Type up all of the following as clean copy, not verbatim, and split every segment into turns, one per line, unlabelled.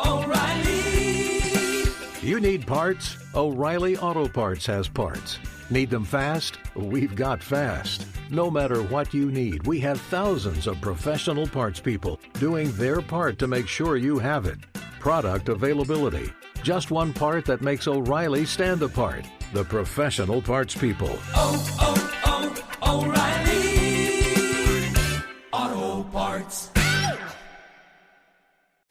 O'Reilly. You need parts? O'Reilly Auto Parts has parts. Need them fast? We've got fast. No matter what you need, we have thousands of professional parts people doing their part to make sure you have it. Product availability. Just one part that makes O'Reilly stand apart. The professional parts people. O'Reilly Auto Parts.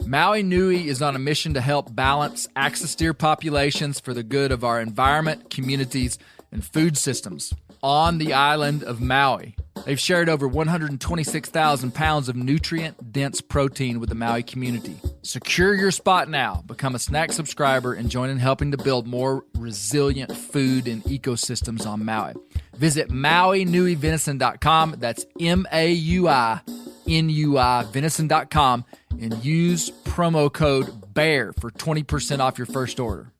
Maui Nui is on a mission to help balance axis deer populations for the good of our environment, communities, and food systems on the island of Maui. They've shared over 126,000 pounds of nutrient-dense protein with the Maui community. Secure your spot now. Become a snack subscriber and join in helping to build more resilient food and ecosystems on Maui. Visit MauiNuiVenison.com. That's MAUINUI venison.com and use promo code BEAR for 20% off your first order.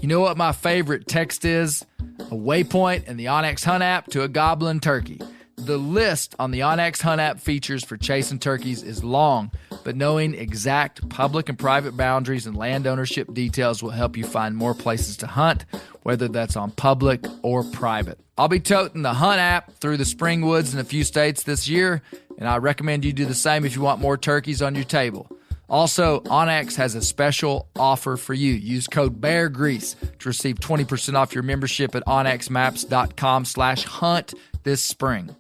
You know what my favorite text is? A waypoint in the onX Hunt app to a goblin turkey. The list on the onX Hunt app features for chasing turkeys is long, but knowing exact public and private boundaries and land ownership details will help you find more places to hunt, whether that's on public or private. I'll be toting the Hunt app through the spring woods in a few states this year, and I recommend you do the same if you want more turkeys on your table. Also, onX has a special offer for you. Use code BEARGREASE to receive 20% off your membership at onxmaps.com/hunt this spring.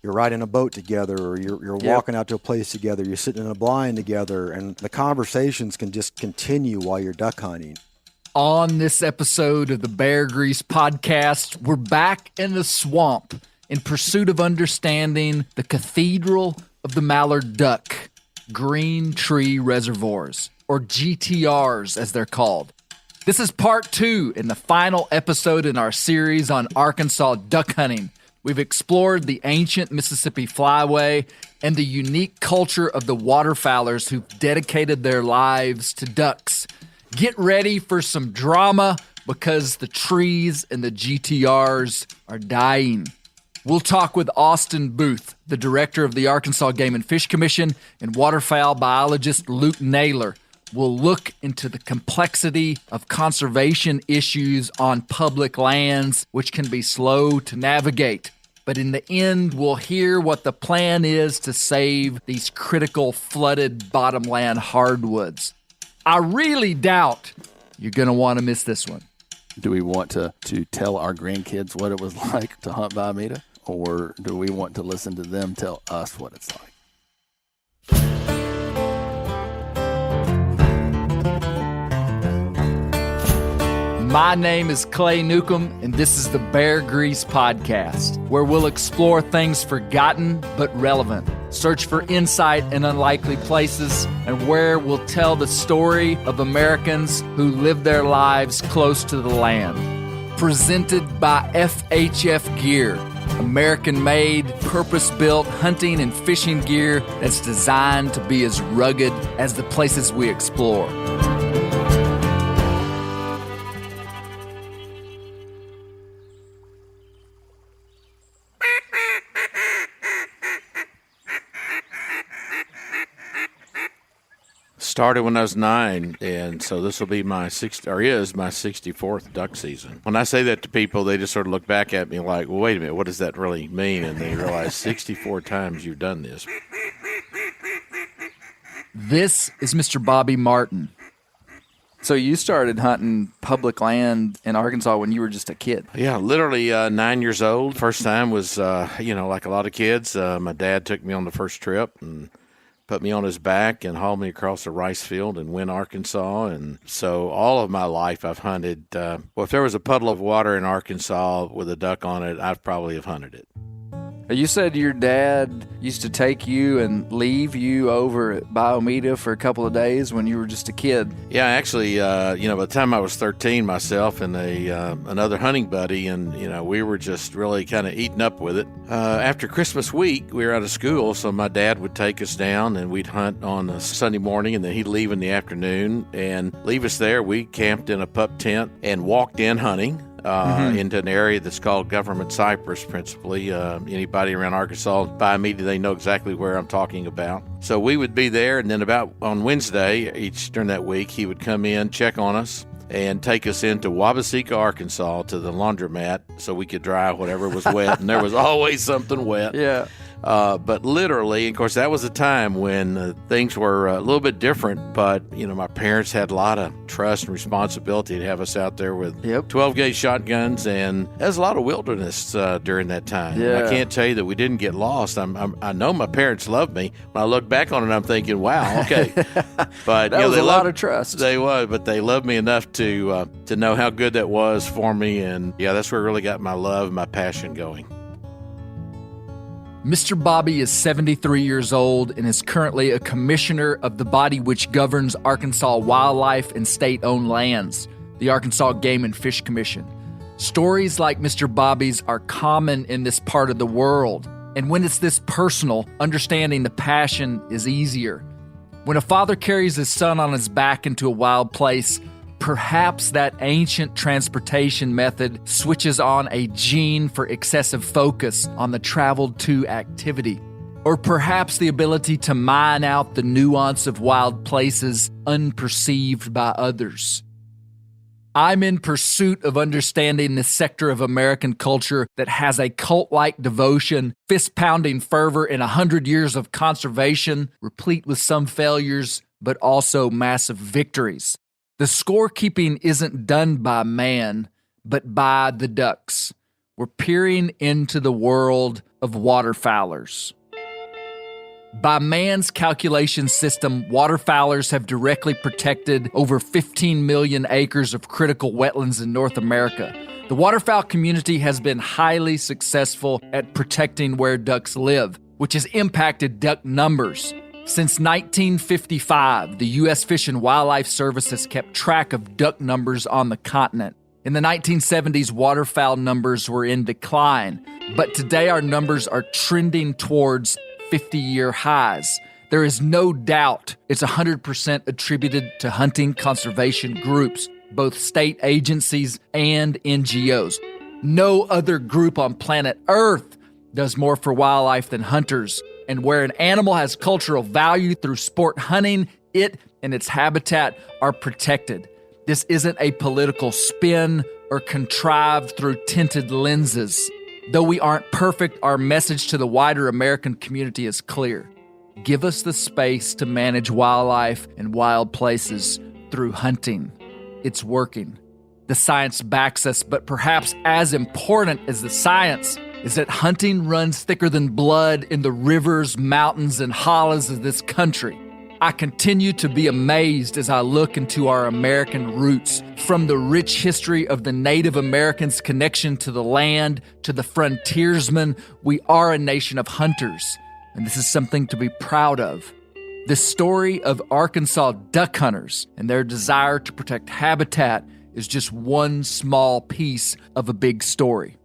You're riding a boat together, or you're walking out to a place together, you're sitting in a blind together, and the conversations can just continue while you're duck hunting.
On this episode of the Bear Grease podcast, we're back in the swamp in pursuit of understanding the cathedral of the mallard duck, green tree reservoirs, or GTRs as they're called. This is part 2 in the final episode in our series on Arkansas duck hunting. We've explored the ancient Mississippi flyway and the unique culture of the waterfowlers who've dedicated their lives to ducks. Get ready for some drama because the trees and the GTRs are dying. We'll talk with Austin Booth, the director of the Arkansas Game and Fish Commission, and waterfowl biologist Luke Naylor. We'll look into the complexity of conservation issues on public lands, which can be slow to navigate. But in the end, we'll hear what the plan is to save these critical flooded bottomland hardwoods. I really doubt you're going to want to miss this one.
Do we want to tell our grandkids what it was like to hunt Biomeda? Or do we want to listen to them tell us what it's like?
My name is Clay Newcomb, and this is the Bear Grease Podcast, where we'll explore things forgotten but relevant, search for insight in unlikely places, and where we'll tell the story of Americans who live their lives close to the land. Presented by FHF Gear, American-made, purpose-built hunting and fishing gear that's designed to be as rugged as the places we explore.
Started when I was 9, and so this will be is my 64th duck season. When I say that to people, they just sort of look back at me like, well, wait a minute, what does that really mean? And they realize 64 times you've done this.
This is Mr. Bobby Martin. So you started hunting public land in Arkansas when you were just a kid?
Yeah, literally 9 years old. First time was, like a lot of kids, my dad took me on the first trip and put me on his back and hauled me across a rice field in Wynne, Arkansas. And so all of my life I've hunted. If there was a puddle of water in Arkansas with a duck on it, I'd probably have hunted it.
You said your dad used to take you and leave you over at Biomeda for a couple of days when you were just a kid.
Yeah, actually, by the time I was 13, myself and another hunting buddy, and, we were just really kind of eating up with it. After Christmas week, we were out of school, so my dad would take us down, and we'd hunt on a Sunday morning, and then he'd leave in the afternoon and leave us there. We camped in a pup tent and walked in hunting. into an area that's called Government Cypress, principally. Anybody around Arkansas, by me, they know exactly where I'm talking about. So we would be there, and then about on Wednesday, each during that week, he would come in, check on us, and take us into Wabaseka, Arkansas, to the laundromat so we could dry whatever was wet, and there was always something wet.
Yeah.
But literally, of course, that was a time when things were a little bit different. But, my parents had a lot of trust and responsibility to have us out there with 12-gauge shotguns. And there's a lot of wilderness during that time.
Yeah.
And I can't tell you that we didn't get lost. I know my parents loved me. When I look back on it, I'm thinking, wow, okay. But
that was a lot of trust.
They was, but they loved me enough to know how good that was for me. And, that's where I really got my love and my passion going.
Mr. Bobby is 73 years old and is currently a commissioner of the body which governs Arkansas wildlife and state-owned lands, the Arkansas Game and Fish Commission. Stories like Mr. Bobby's are common in this part of the world, and when it's this personal, understanding the passion is easier. When a father carries his son on his back into a wild place, perhaps that ancient transportation method switches on a gene for excessive focus on the traveled to activity. Or perhaps the ability to mine out the nuance of wild places unperceived by others. I'm in pursuit of understanding this sector of American culture that has a cult-like devotion, fist-pounding fervor, and 100 years of conservation, replete with some failures, but also massive victories. The scorekeeping isn't done by man, but by the ducks. We're peering into the world of waterfowlers. By man's calculation system, waterfowlers have directly protected over 15 million acres of critical wetlands in North America. The waterfowl community has been highly successful at protecting where ducks live, which has impacted duck numbers. Since 1955, the U.S. Fish and Wildlife Service has kept track of duck numbers on the continent. In the 1970s, waterfowl numbers were in decline, but today our numbers are trending towards 50-year highs. There is no doubt it's 100% attributed to hunting conservation groups, both state agencies and NGOs. No other group on planet Earth does more for wildlife than hunters. And where an animal has cultural value through sport hunting, it and its habitat are protected. This isn't a political spin or contrived through tinted lenses. Though we aren't perfect, our message to the wider American community is clear. Give us the space to manage wildlife and wild places through hunting. It's working. The science backs us, but perhaps as important as the science is that hunting runs thicker than blood in the rivers, mountains, and hollows of this country. I continue to be amazed as I look into our American roots, from the rich history of the Native Americans' connection to the land to the frontiersmen. We are a nation of hunters, and this is something to be proud of. The story of Arkansas duck hunters and their desire to protect habitat is just one small piece of a big story.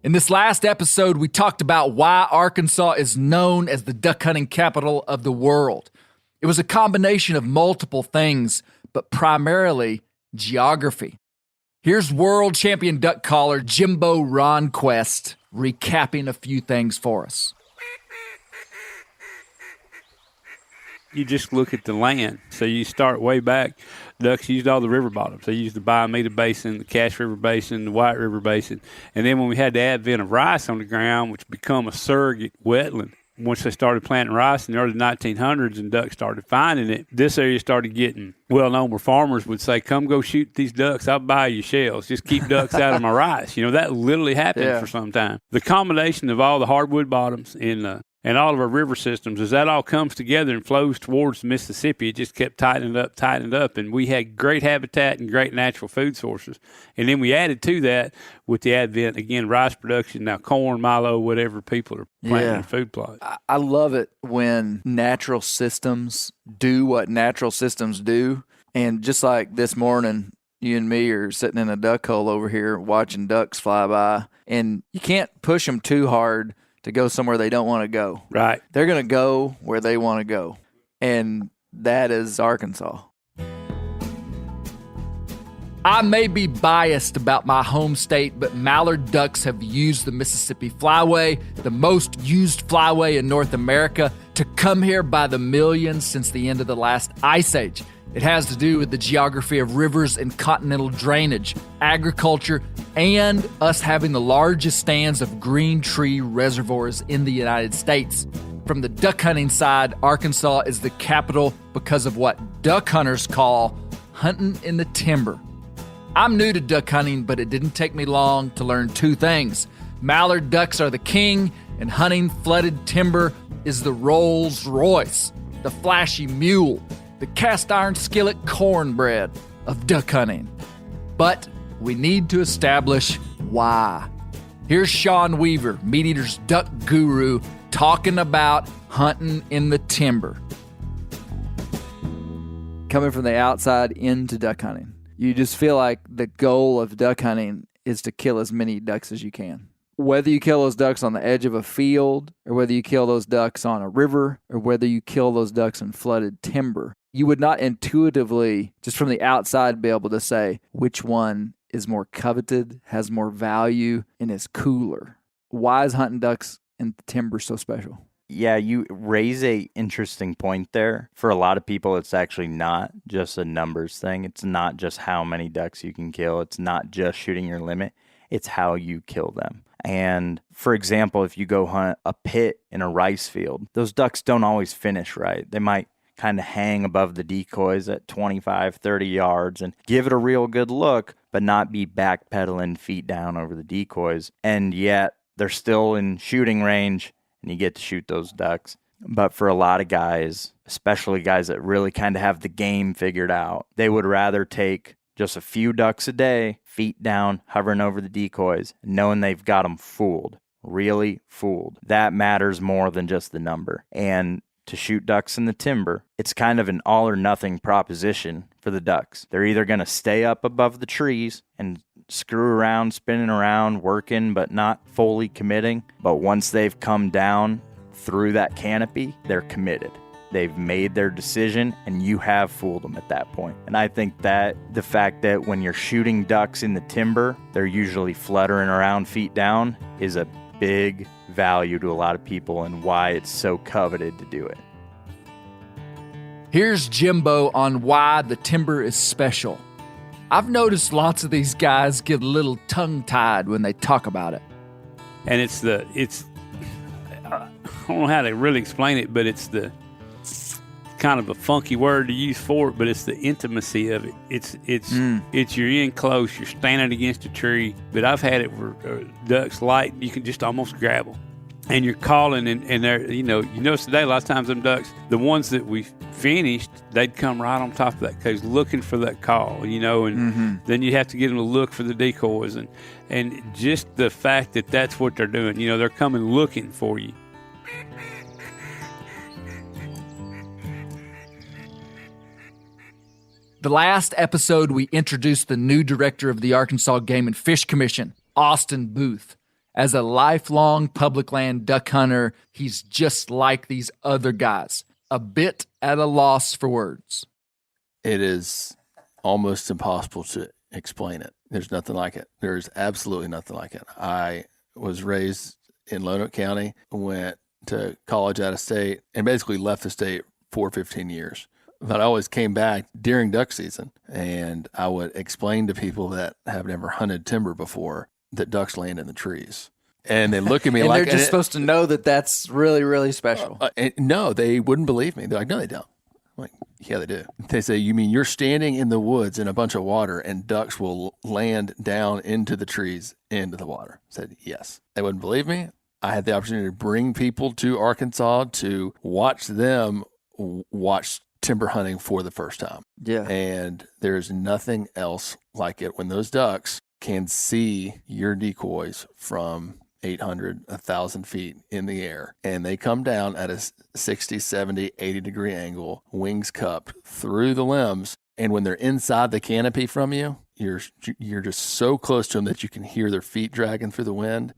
In this last episode, we talked about why Arkansas is known as the duck hunting capital of the world. It was a combination of multiple things, but primarily geography. Here's world champion duck caller Jimbo Ronquest recapping a few things for us.
You just look at the land. So you start way back. Ducks used all the river bottoms. They used the Biomeda Basin, the Cache River Basin, the White River Basin. And then when we had the advent of rice on the ground, which become a surrogate wetland, once they started planting rice in the early 1900s and ducks started finding it, this area started getting well known where farmers would say, come go shoot these ducks. I'll buy you shells. Just keep ducks out of my rice. That literally happened for some time. The combination of all the hardwood bottoms and all of our river systems, as that all comes together and flows towards the Mississippi, it just kept tightening up, and we had great habitat and great natural food sources. And then we added to that with the advent, again, rice production, now corn, milo, whatever people are planting in food plots.
I love it when natural systems do what natural systems do. And just like this morning, you and me are sitting in a duck hole over here watching ducks fly by, and you can't push them too hard to go somewhere they don't want to go.
Right.
They're going to go where they want to go. And that is Arkansas. I may be biased about my home state, but mallard ducks have used the Mississippi Flyway, the most used flyway in North America, to come here by the millions since the end of the last ice age. It has to do with the geography of rivers and continental drainage, agriculture, and us having the largest stands of green tree reservoirs in the United States. From the duck hunting side, Arkansas is the capital because of what duck hunters call hunting in the timber. I'm new to duck hunting, but it didn't take me long to learn two things. Mallard ducks are the king, and hunting flooded timber is the Rolls Royce, the flashy mule, the cast iron skillet cornbread of duck hunting. But we need to establish why. Here's Sean Weaver, Meat Eater's duck guru, talking about hunting in the timber.
Coming from the outside into duck hunting, you just feel like the goal of duck hunting is to kill as many ducks as you can. Whether you kill those ducks on the edge of a field, or whether you kill those ducks on a river, or whether you kill those ducks in flooded timber, you would not intuitively, just from the outside, be able to say which one is more coveted, has more value, and is cooler. Why is hunting ducks in the timber so special?
Yeah, you raise a interesting point there. For a lot of people, it's actually not just a numbers thing. It's not just how many ducks you can kill. It's not just shooting your limit. It's how you kill them. And for example, if you go hunt a pit in a rice field, those ducks don't always finish right. They might kind of hang above the decoys at 25, 30 yards and give it a real good look, but not be backpedaling feet down over the decoys. And yet they're still in shooting range and you get to shoot those ducks. But for a lot of guys, especially guys that really kind of have the game figured out, they would rather take just a few ducks a day, feet down, hovering over the decoys, knowing they've got them fooled, really fooled. That matters more than just the number. And to shoot ducks in the timber, it's kind of an all or nothing proposition for the ducks. They're either going to stay up above the trees and screw around, spinning around, working, but not fully committing. But once they've come down through that canopy, they're committed. They've made their decision, and you have fooled them at that point. And I think that the fact that when you're shooting ducks in the timber, they're usually fluttering around feet down is a big value to a lot of people and why it's so coveted to do it.
Here's Jimbo on why the timber is special. I've noticed lots of these guys get a little tongue-tied when they talk about it.
And I don't know how to really explain it, but it's kind of a funky word to use for it, but it's the intimacy of it. It's you're in close, you're standing against a tree. But I've had it where ducks light, you can just almost grab them, and you're calling, and they're you notice today a lot of times them ducks, the ones that we finished, they'd come right on top of that because looking for that call, and then you have to get them to look for the decoys, and just the fact that that's what they're doing, they're coming looking for you.
The last episode, we introduced the new director of the Arkansas Game and Fish Commission, Austin Booth. As a lifelong public land duck hunter, he's just like these other guys, a bit at a loss for words.
It is almost impossible to explain it. There's nothing like it. There's absolutely nothing like it. I was raised in Lonoke County, went to college out of state, and basically left the state for 15 years. But I always came back during duck season, and I would explain to people that have never hunted timber before that ducks land in the trees. And they look at me
and
like...
they're just supposed to know that that's really, really special.
No, they wouldn't believe me. They're like, no, they don't. I'm like, yeah, they do. They say, you mean you're standing in the woods in a bunch of water and ducks will land down into the trees, into the water? I said, yes. They wouldn't believe me. I had the opportunity to bring people to Arkansas to watch them watch timber hunting for the first time.
Yeah.
And there's nothing else like it when those ducks can see your decoys from 800, 1,000 feet in the air. And they come down at a 60, 70, 80 degree angle, wings cupped through the limbs. And when they're inside the canopy from you, you're just so close to them that you can hear their feet dragging through the wind.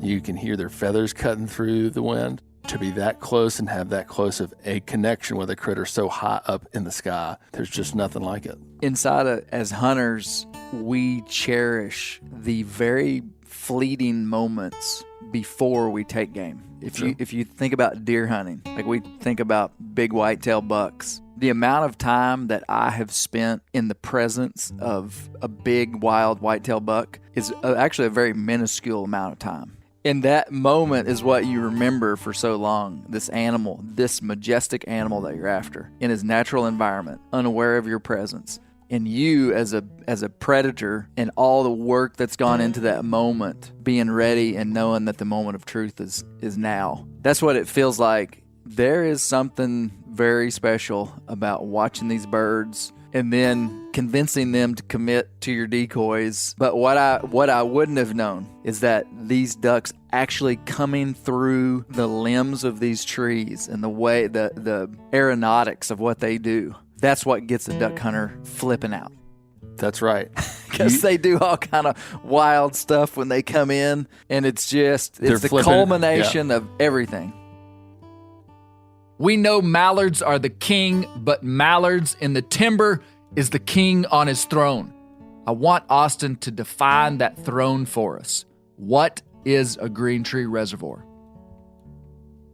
You can hear their feathers cutting through the wind. To be that close and have that close of a connection with a critter so high up in the sky, there's just nothing like it.
Inside as hunters, we cherish the very fleeting moments before we take game. If you think about deer hunting, like we think about big whitetail bucks, the amount of time that I have spent in the presence of a big wild whitetail buck is actually a very minuscule amount of time. And that moment is what you remember for so long. This animal, this majestic animal that you're after in his natural environment, unaware of your presence. And you as a predator and all the work that's gone into that moment, being ready and knowing that the moment of truth is now. That's what it feels like. There is something very special about watching these birds and then convincing them to commit to your decoys. But what I wouldn't have known is that these ducks actually coming through the limbs of these trees and the way the aeronautics of what they do. That's what gets a duck hunter flipping out.
That's right.
Because they do all kind of wild stuff when they come in, and it's the culmination of everything.
We know mallards are the king, but mallards in the timber is the king on his throne. I want Austin to define that throne for us. What is a green tree reservoir?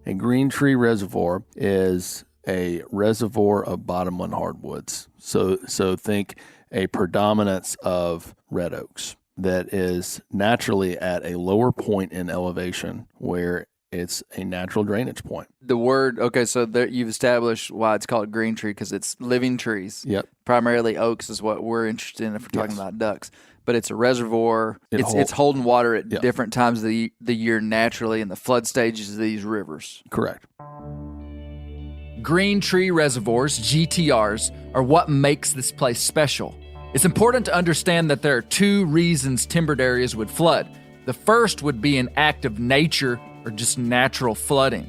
A green tree reservoir is a reservoir of bottomland hardwoods. So think a predominance of red oaks that is naturally at a lower point in elevation where it's a natural drainage point.
The word, okay, so there, you've established why it's called green tree, because it's living trees.
Yep.
Primarily oaks is what we're interested in if we're talking about ducks. But it's a reservoir. It's holding water at different times of the year naturally in the flood stages of these rivers.
Correct.
Green tree reservoirs, GTRs, are what makes this place special. It's important to understand that there are two reasons timbered areas would flood. The first would be an act of nature or just natural flooding.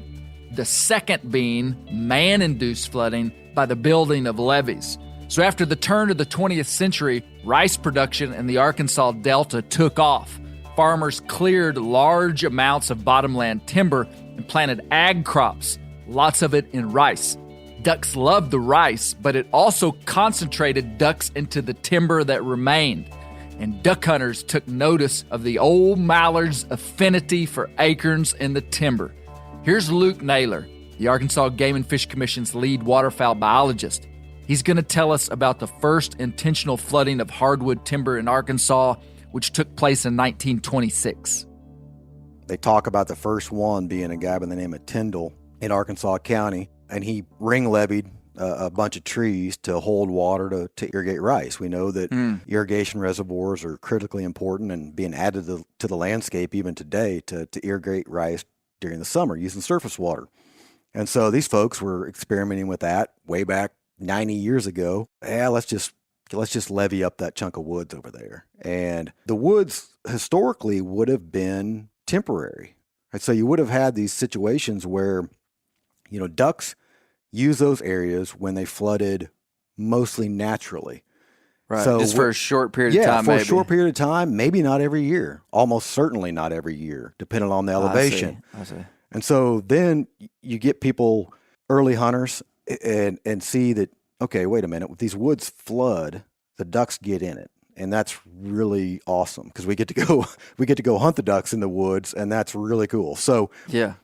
The second being man-induced flooding by the building of levees. So after the turn of the 20th century, rice production in the Arkansas Delta took off. Farmers cleared large amounts of bottomland timber and planted ag crops, lots of it in rice. Ducks loved the rice, but it also concentrated ducks into the timber that remained. And duck hunters took notice of the old mallard's affinity for acorns in the timber. Here's Luke Naylor, the Arkansas Game and Fish Commission's lead waterfowl biologist. He's going to tell us about the first intentional flooding of hardwood timber in Arkansas, which took place in 1926.
They talk about the first one being a guy by the name of Tyndall in Arkansas County, and he ring-levied a bunch of trees to hold water to irrigate rice. We know that irrigation reservoirs are critically important and being added to the landscape even today to irrigate rice during the summer using surface water. And so these folks were experimenting with that way back 90 years ago. Yeah, let's just levee up that chunk of woods over there. And the woods historically would have been temporary. Right? So you would have had these situations where, ducks use those areas when they flooded mostly naturally.
Right. So just for a short period of time,
for a short period of time, maybe not every year. Almost certainly not every year, depending on the elevation.
I see.
And so then you get people, early hunters, and see that, okay, wait a minute, if these woods flood, the ducks get in it. And that's really awesome because we get to go hunt the ducks in the woods, and that's really cool. So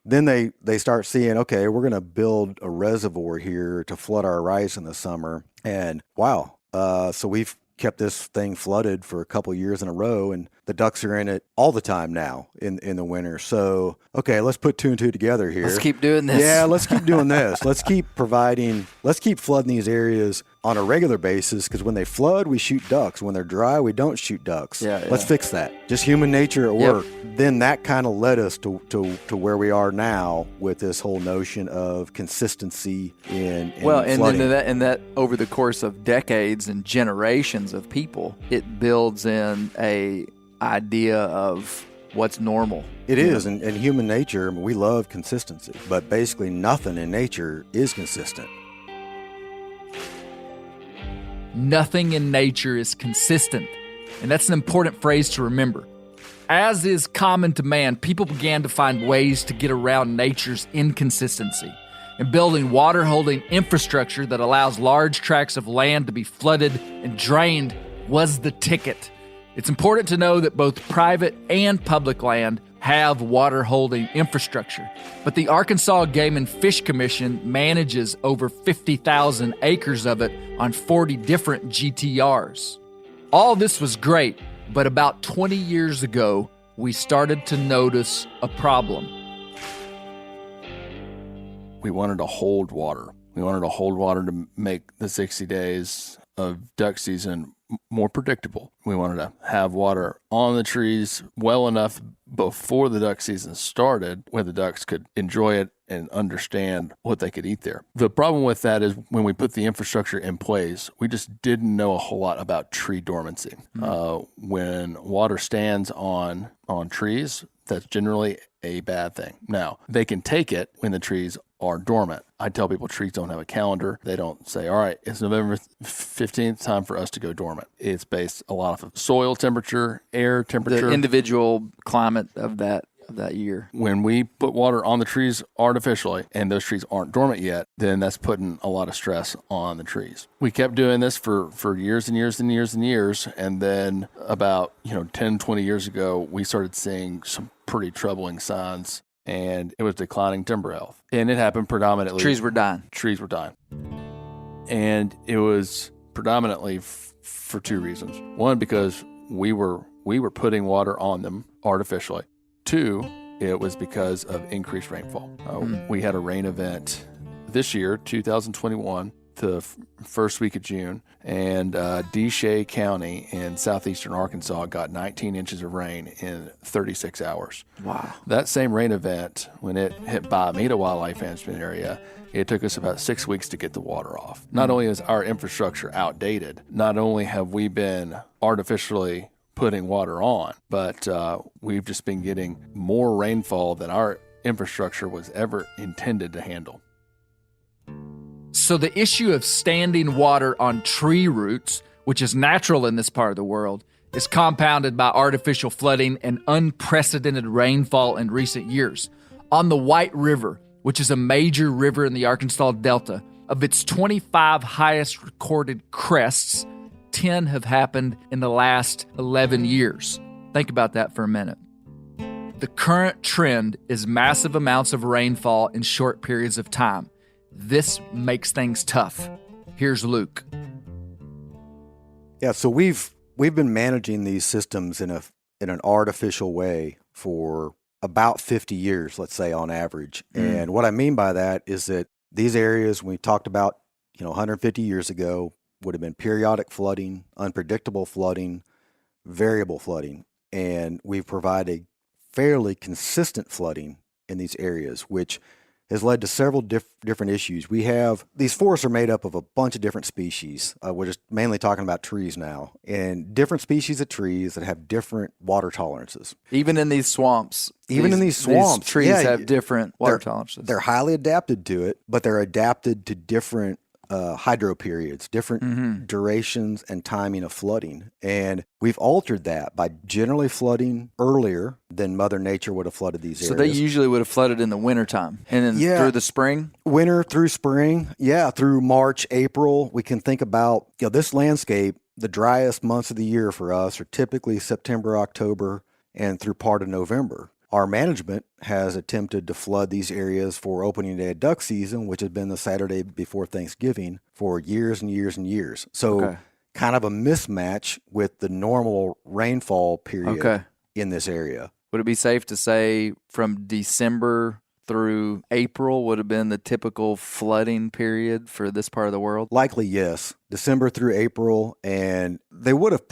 then they start seeing, okay, we're going to build a reservoir here to flood our rice in the summer. And wow, so we've kept this thing flooded for a couple years in a row, and the ducks are in it all the time now in the winter. So, okay, let's put two and two together here.
Let's keep doing this.
Yeah, let's keep doing this. Let's keep flooding these areas on a regular basis, because when they flood, we shoot ducks. When they're dry, we don't shoot ducks. Let's fix that. Just human nature at work. Then that kind of led us to where we are now with this whole notion of consistency in flooding.
And that over the course of decades and generations of people, it builds in a idea of what's normal.
It is, and human nature, we love consistency, but basically nothing in nature is consistent.
Nothing in nature is consistent, and that's an important phrase to remember. As is common to man, people began to find ways to get around nature's inconsistency and building water-holding infrastructure that allows large tracts of land to be flooded and drained was the ticket. It's important to know that both private and public land have water holding infrastructure, but the Arkansas Game and Fish Commission manages over 50,000 acres of it on 40 different GTRs. All this was great, but about 20 years ago, we started to notice a problem.
We wanted to hold water. We wanted to hold water to make the 60 days of duck season more predictable. We wanted to have water on the trees well enough before the duck season started where the ducks could enjoy it and understand what they could eat there. The problem with that is when we put the infrastructure in place, we just didn't know a whole lot about tree dormancy. When water stands on trees, that's generally a bad thing. Now, they can take it when the trees are dormant. I tell people trees don't have a calendar. They don't say, all right, it's November 15th, time for us to go dormant. It's based a lot of soil temperature, air temperature.
The individual climate of that year.
When we put water on the trees artificially and those trees aren't dormant yet, then that's putting a lot of stress on the trees. We kept doing this for years and years and years and years. And then about 10, 20 years ago, we started seeing some pretty troubling signs, and it was declining timber health. And it happened predominantly.
Trees were dying.
And it was predominantly for two reasons. One, because we were putting water on them artificially. Two, it was because of increased rainfall. We had a rain event this year, 2021, the first week of June, and Deshay County in southeastern Arkansas got 19 inches of rain in 36 hours.
Wow.
That same rain event, when it hit Biomeda Wildlife Management Area, it took us about 6 weeks to get the water off. Not only is our infrastructure outdated, not only have we been artificially putting water on, but we've just been getting more rainfall than our infrastructure was ever intended to handle.
So the issue of standing water on tree roots, which is natural in this part of the world, is compounded by artificial flooding and unprecedented rainfall in recent years. On the White River, which is a major river in the Arkansas Delta, of its 25 highest recorded crests, 10 have happened in the last 11 years. Think about that for a minute. The current trend is massive amounts of rainfall in short periods of time. This makes things tough. Here's Luke.
Yeah, so we've been managing these systems in an artificial way for about 50 years, let's say on average. And what I mean by that is that these areas we talked about, 150 years ago would have been periodic flooding, unpredictable flooding, variable flooding, and we've provided fairly consistent flooding in these areas, which has led to several different issues. We have, these forests are made up of a bunch of different species. We're just mainly talking about trees now, and different species of trees that have different water tolerances.
Even in these swamps.
These
trees have different water tolerances.
They're highly adapted to it, but they're adapted to different hydro periods, different durations and timing of flooding. And we've altered that by generally flooding earlier than Mother Nature would have flooded these areas.
So they usually would have flooded in the wintertime and then through the spring?
Winter through spring, through March, April. We can think about this landscape, the driest months of the year for us are typically September, October, and through part of November. Our management has attempted to flood these areas for opening day of duck season, which has been the Saturday before Thanksgiving, for years and years and years. So kind of a mismatch with the normal rainfall period in this area.
Would it be safe to say from December through April would have been the typical flooding period for this part of the world?
Likely, yes. December through April, and they would have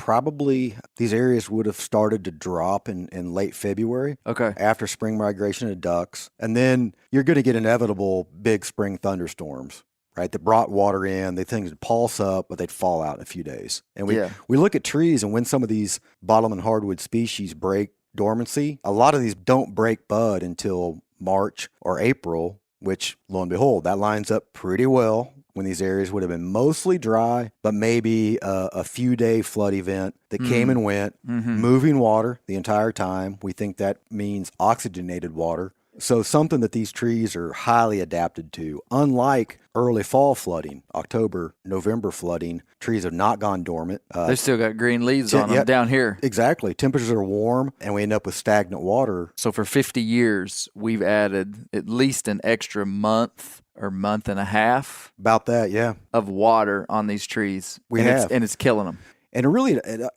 these areas would have started to drop in late February after spring migration of ducks. And then you're going to get inevitable big spring thunderstorms, right, that brought water in. They things would pulse up, but they'd fall out in a few days. And we look at trees, and when some of these bottom and hardwood species break dormancy, a lot of these don't break bud until March or April, which, lo and behold, that lines up pretty well when these areas would have been mostly dry, but maybe a few-day flood event that came and went, moving water the entire time. We think that means oxygenated water. So something that these trees are highly adapted to. Unlike early fall flooding, October, November flooding, trees have not gone dormant.
They've still got green leaves on them down here.
Exactly. Temperatures are warm, and we end up with stagnant water.
So for 50 years, we've added at least an extra month or month and a half.
About that, yeah.
Of water on these trees. And it's killing them.
And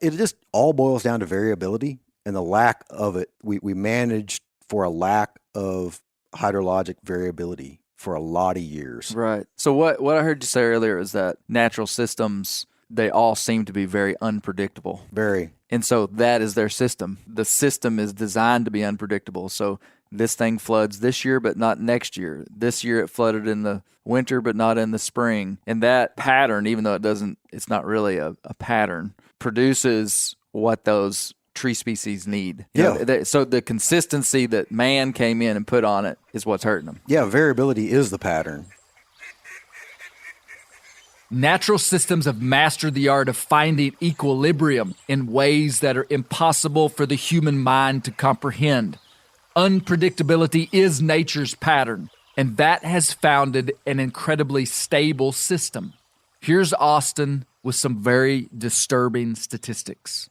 it just all boils down to variability and the lack of it. We managed for a lack of hydrologic variability for a lot of years.
Right. So what I heard you say earlier is that natural systems, they all seem to be very unpredictable.
Very.
And so that is their system. The system is designed to be unpredictable. So this thing floods this year, but not next year. This year it flooded in the winter, but not in the spring. And that pattern, even though it's not really a pattern, produces what those tree species need. So the consistency that man came in and put on it is what's hurting them.
Yeah, variability is the pattern.
Natural systems have mastered the art of finding equilibrium in ways that are impossible for the human mind to comprehend. Unpredictability is nature's pattern, and that has founded an incredibly stable system. Here's Austin with some very disturbing statistics.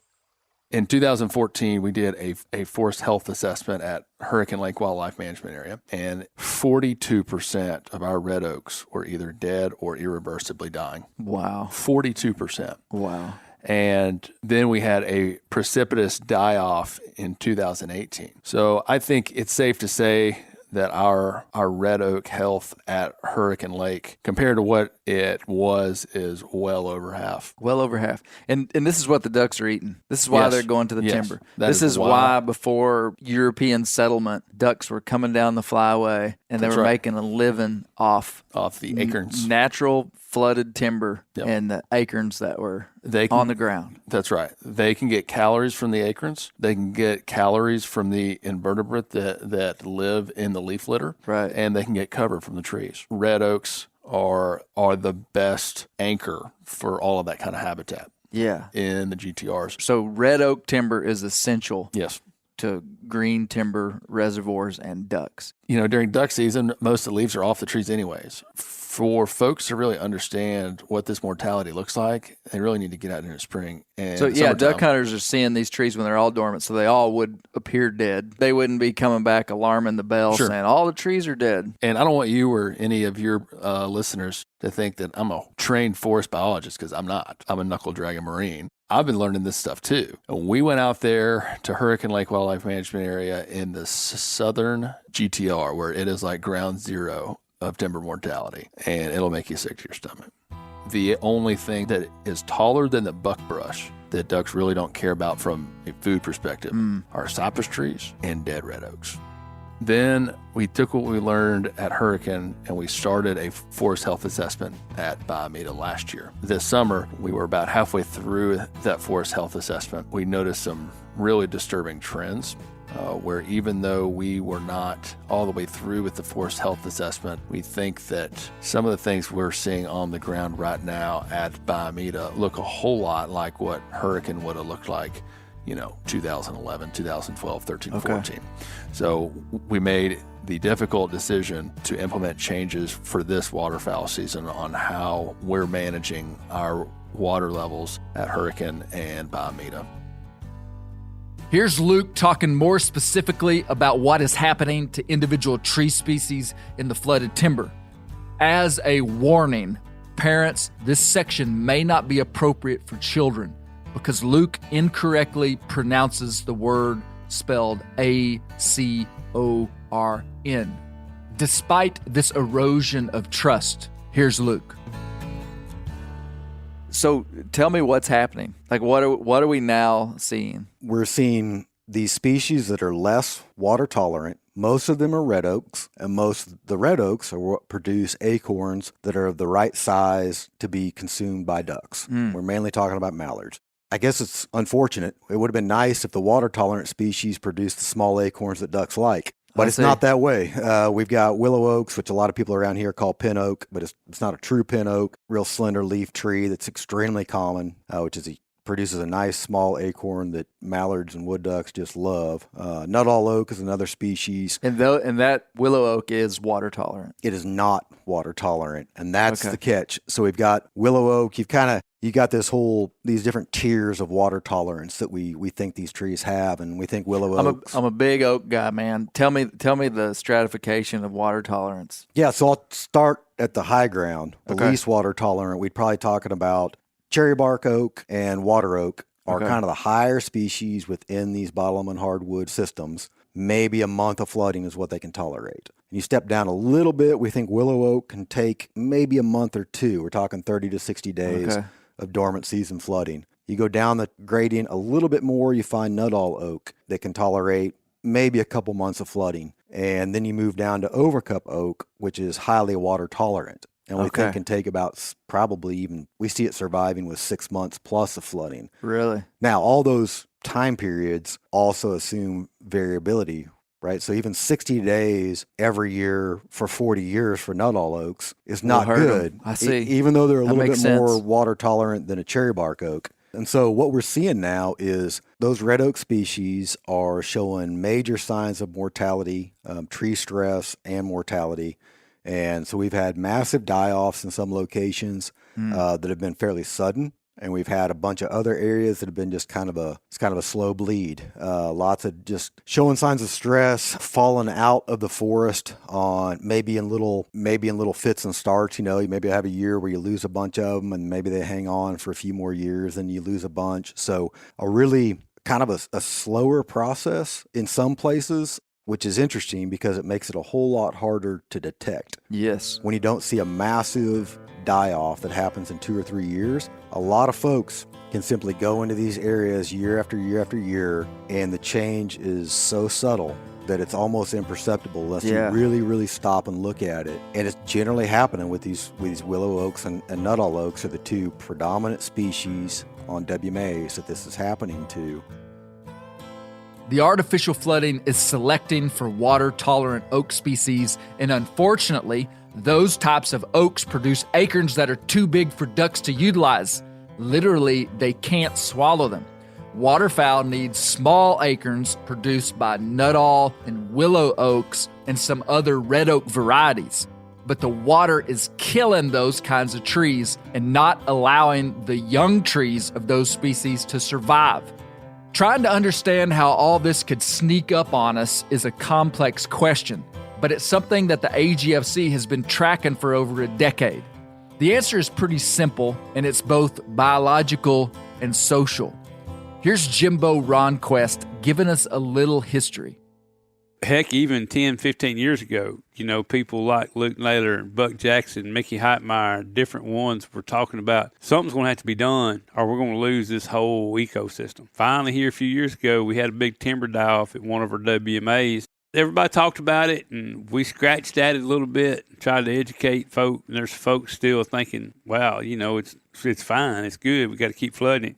In 2014, we did a forest health assessment at Hurricane Lake Wildlife Management Area, and 42% of our red oaks were either dead or irreversibly dying.
Wow.
42%.
Wow.
And then we had a precipitous die-off in 2018. So I think it's safe to say that our red oak health at Hurricane Lake, compared to what it was, is well over half.
Well over half. And this is what the ducks are eating. This is why they're going to the timber. This is why before European settlement, ducks were coming down the flyway and they were making a living off
the acorns.
Natural flooded timber and the acorns that were on the ground.
That's right. They can get calories from the acorns. They can get calories from the invertebrate that live in the leaf litter.
Right.
And they can get cover from the trees. Red oaks are the best anchor for all of that kind of habitat.
Yeah.
In the GTRs.
So red oak timber is essential.
Yes.
To green timber reservoirs and ducks.
During duck season, most of the leaves are off the trees anyways. For folks to really understand what this mortality looks like, they really need to get out in the spring. And
duck hunters are seeing these trees when they're all dormant, so they all would appear dead. They wouldn't be coming back alarming the bell saying all the trees are dead.
And I don't want you or any of your listeners to think that I'm a trained forest biologist, because I'm not. I'm a knuckle dragon Marine. I've been learning this stuff too. We went out there to Hurricane Lake Wildlife Management Area in the southern GTR, where it is like ground zero of timber mortality, and it'll make you sick to your stomach. The only thing that is taller than the buckbrush that ducks really don't care about from a food perspective are cypress trees and dead red oaks. Then we took what we learned at Hurricane and we started a forest health assessment at Biomeda last year. This summer, we were about halfway through that forest health assessment. We noticed some really disturbing trends where even though we were not all the way through with the forest health assessment, we think that some of the things we're seeing on the ground right now at Biomeda look a whole lot like what Hurricane would have looked like 2011, 2012, 13, 14. So we made the difficult decision to implement changes for this waterfowl season on how we're managing our water levels at Hurricane and Biomeda.
Here's Luke talking more specifically about what is happening to individual tree species in the flooded timber. As a warning, parents, this section may not be appropriate for children because Luke incorrectly pronounces the word spelled A-C-O-R-N. Despite this erosion of trust, here's Luke.
So tell me what's happening. Like what are we now seeing?
We're seeing these species that are less water tolerant. Most of them are red oaks, and most of the red oaks are what produce acorns that are of the right size to be consumed by ducks. We're mainly talking about mallards. I guess it's unfortunate. It would have been nice if the water tolerant species produced the small acorns that ducks like. But it's not that way. We've got willow oaks, which a lot of people around here call pin oak, but it's not a true pin oak. Real slender leaf tree that's extremely common, which is a produces a nice small acorn that mallards and wood ducks just love. Nuttall oak is another species.
And that willow oak is water tolerant.
It is not water tolerant, and that's the catch. So we've got willow oak. You got these different tiers of water tolerance that we think these trees have, and we think willow oaks.
I'm a big oak guy, man. Tell me the stratification of water tolerance.
Yeah, so I'll start at the high ground. The least water tolerant, we'd probably talking about cherry bark oak and water oak are kind of the higher species within these bottom and hardwood systems. Maybe a month of flooding is what they can tolerate. You step down a little bit, we think willow oak can take maybe a month or two. We're talking 30 to 60 days of dormant season flooding. You go down the gradient a little bit more, you find Nuttall oak that can tolerate maybe a couple months of flooding. And then you move down to overcup oak, which is highly water tolerant. And we think can take about probably even, we see it surviving with 6 months plus of flooding.
Really?
Now, all those time periods also assume variability, right? So even 60 days every year for 40 years for Nuttall oaks is not good.
I see.
Even though they're a little bit
sense.
more water tolerant than a cherry bark oak. And so what we're seeing now is those red oak species are showing major signs of mortality, tree stress and mortality. And so we've had massive die-offs in some locations that have been fairly sudden. And we've had a bunch of other areas that have been just kind of a slow bleed. Lots of just showing signs of stress, falling out of the forest on maybe in little fits and starts. You maybe have a year where you lose a bunch of them, and maybe they hang on for a few more years, and you lose a bunch. So a really kind of a slower process in some places, which is interesting because it makes it a whole lot harder to detect.
Yes.
When you don't see a massive die-off that happens in 2 or 3 years, a lot of folks can simply go into these areas year after year after year, and the change is so subtle that it's almost imperceptible unless you really, really stop and look at it. And it's generally happening with these willow oaks and Nuttall oaks are the two predominant species on WMAs that this is happening to.
The artificial flooding is selecting for water-tolerant oak species, and unfortunately, those types of oaks produce acorns that are too big for ducks to utilize. Literally, they can't swallow them. Waterfowl needs small acorns produced by Nuttall and willow oaks and some other red oak varieties. But the water is killing those kinds of trees and not allowing the young trees of those species to survive. Trying to understand how all this could sneak up on us is a complex question, but it's something that the AGFC has been tracking for over a decade. The answer is pretty simple, and it's both biological and social. Here's Jimbo Ronquest giving us a little history.
Heck, even 10, 15 years ago, people like Luke Naylor and Buck Jackson, Mickey Heitmeyer, different ones were talking about something's going to have to be done or we're going to lose this whole ecosystem. Finally, here a few years ago, we had a big timber die-off at one of our WMAs. Everybody talked about it, and we scratched at it a little bit, tried to educate folk, and there's folks still thinking, wow, it's fine, it's good, we got to keep flooding it.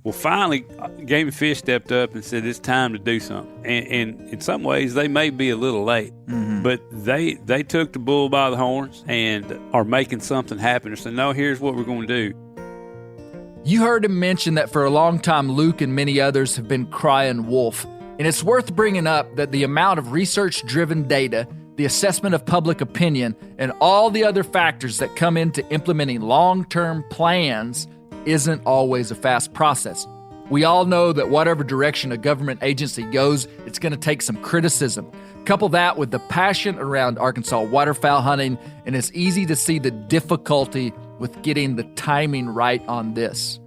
Well, finally, Game and Fish stepped up and said it's time to do something. And in some ways, they may be a little late, but they took the bull by the horns and are making something happen. They said, no, here's what we're going to do.
You heard him mention that for a long time, Luke and many others have been crying wolf. And it's worth bringing up that the amount of research-driven data, the assessment of public opinion, and all the other factors that come into implementing long-term plans isn't always a fast process. We all know that whatever direction a government agency goes, it's going to take some criticism. Couple that with the passion around Arkansas waterfowl hunting, and it's easy to see the difficulty with getting the timing right on this.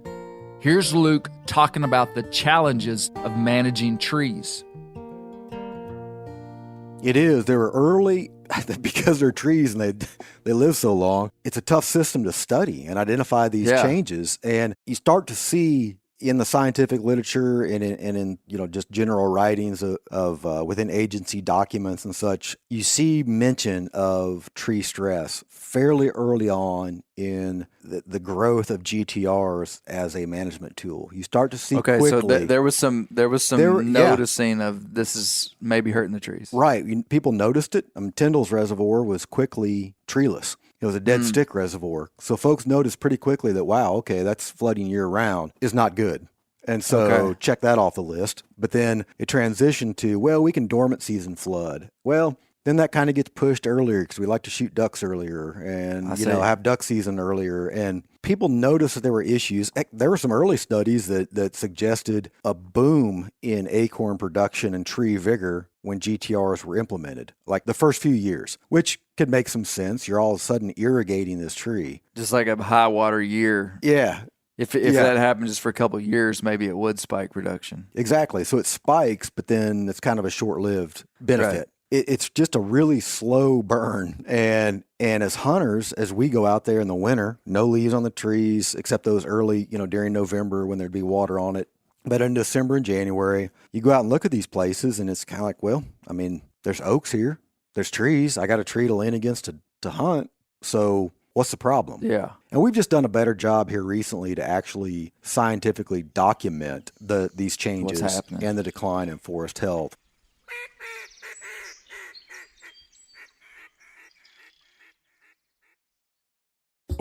Here's Luke talking about the challenges of managing trees.
It is. They were early because they're trees and they live so long. It's a tough system to study and identify these changes. And you start to see in the scientific literature and in just general writings of within agency documents and such, you see mention of tree stress fairly early on in the growth of GTRs as a management tool. You start to see
Okay,
quickly.
so there was some noticing of this is maybe hurting the trees.
Right. People noticed it. Tyndall's reservoir was quickly treeless. It was a dead stick reservoir. So folks noticed pretty quickly that, wow, okay, that's flooding year round is not good. And so check that off the list. But then it transitioned to, well, we can dormant season flood. Well, then that kind of gets pushed earlier because we like to shoot ducks earlier and have duck season earlier. And people noticed that there were issues. There were some early studies that suggested a boom in acorn production and tree vigor when GTRs were implemented, like the first few years, which could make some sense. You're all of a sudden irrigating this tree.
Just like a high water year.
Yeah.
If that happened just for a couple of years, maybe it would spike production.
Exactly. So it spikes, but then it's kind of a short-lived benefit. Right. It's just a really slow burn. And as hunters, as we go out there in the winter, no leaves on the trees except those early, during November when there'd be water on it. But in December and January, you go out and look at these places and it's kind of like, well, there's oaks here. There's trees. I got a tree to lean against to hunt. So what's the problem?
Yeah.
And we've just done a better job here recently to actually scientifically document these changes and the decline in forest health.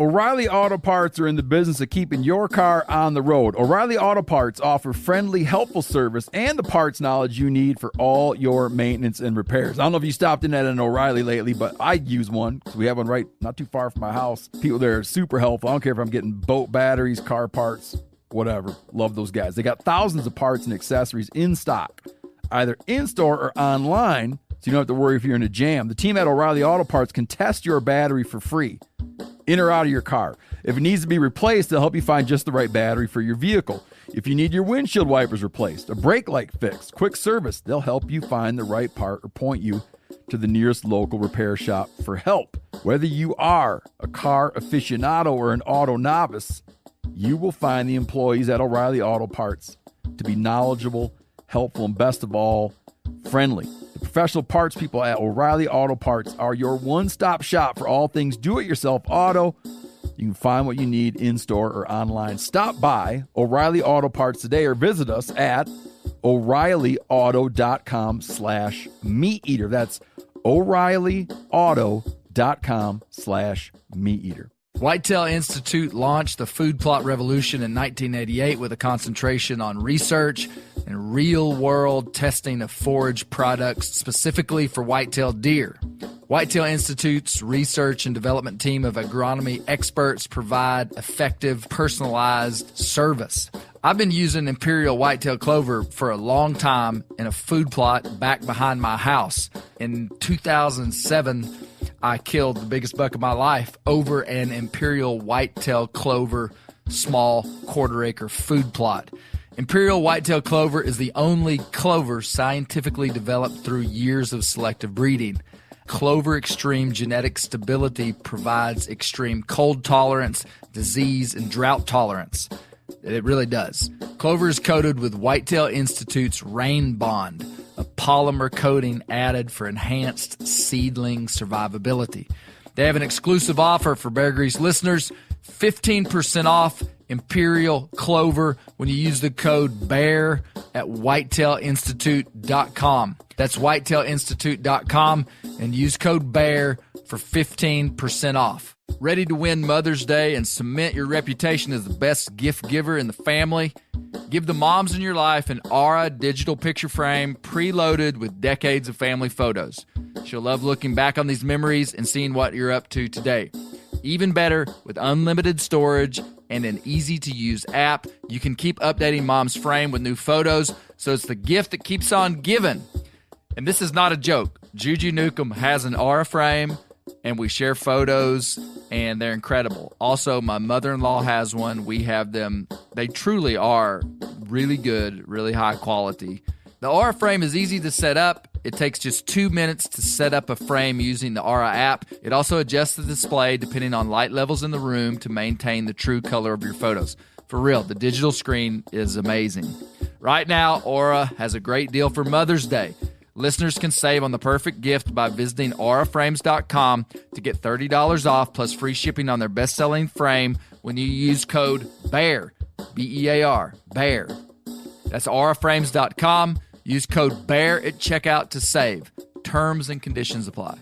O'Reilly Auto Parts are in the business of keeping your car on the road. O'Reilly Auto Parts offer friendly, helpful service and the parts knowledge you need for all your maintenance and repairs. I don't know if you stopped in at an O'Reilly lately, but I use one because we have one right not too far from my house. People there are super helpful. I don't care if I'm getting boat batteries, car parts, whatever. Love those guys. They got thousands of parts and accessories in stock, either in-store or online, so you don't have to worry if you're in a jam. The team at O'Reilly Auto Parts can test your battery for free, in or out of your car. If it needs to be replaced, they'll help you find just the right battery for your vehicle. If you need your windshield wipers replaced, a brake light fixed, quick service, they'll help you find the right part or point you to the nearest local repair shop for help. Whether you are a car aficionado or an auto novice, you will find the employees at O'Reilly Auto Parts to be knowledgeable, helpful, and best of all, friendly. The professional parts people at O'Reilly Auto Parts are your one-stop shop for all things do-it-yourself auto. You can find what you need in-store or online. Stop by O'Reilly Auto Parts today or visit us at O'ReillyAuto.com/meateater. That's O'ReillyAuto.com/meateater.
Whitetail Institute launched the food plot revolution in 1988 with a concentration on research and real-world testing of forage products specifically for whitetail deer. Whitetail Institute's research and development team of agronomy experts provide effective, personalized service. I've been using Imperial Whitetail Clover for a long time in a food plot back behind my house. In 2007, I killed the biggest buck of my life over an Imperial Whitetail Clover small quarter-acre food plot. Imperial Whitetail Clover is the only clover scientifically developed through years of selective breeding. Clover Extreme genetic stability provides extreme cold tolerance, disease, and drought tolerance. It really does. Clover is coated with Whitetail Institute's Rain Bond, a polymer coating added for enhanced seedling survivability. They have an exclusive offer for Bear Grease listeners, 15% off Imperial Clover when you use the code BEAR at whitetailinstitute.com. That's whitetailinstitute.com and use code BEAR for 15% off. Ready to win Mother's Day and cement your reputation as the best gift giver in the family? Give the moms in your life an Aura digital picture frame preloaded with decades of family photos. She'll love looking back on these memories and seeing what you're up to today. Even better, with unlimited storage and an easy-to-use app, you can keep updating mom's frame with new photos, so it's the gift that keeps on giving. And this is not a joke. Juju Newcomb has an Aura frame, and we share photos, and they're incredible. Also, my mother-in-law has one. We have them. They truly are really good, really high quality. The Aura frame is easy to set up. It takes just 2 minutes to set up a frame using the Aura app. It also adjusts the display depending on light levels in the room to maintain the true color of your photos. For real, the digital screen is amazing. Right now, Aura has a great deal for Mother's Day. Listeners can save on the perfect gift by visiting auraframes.com to get $30 off plus free shipping on their best-selling frame when you use code BEAR, B-E-A-R, BEAR. That's auraframes.com. Use code BEAR at checkout to save. Terms and conditions apply.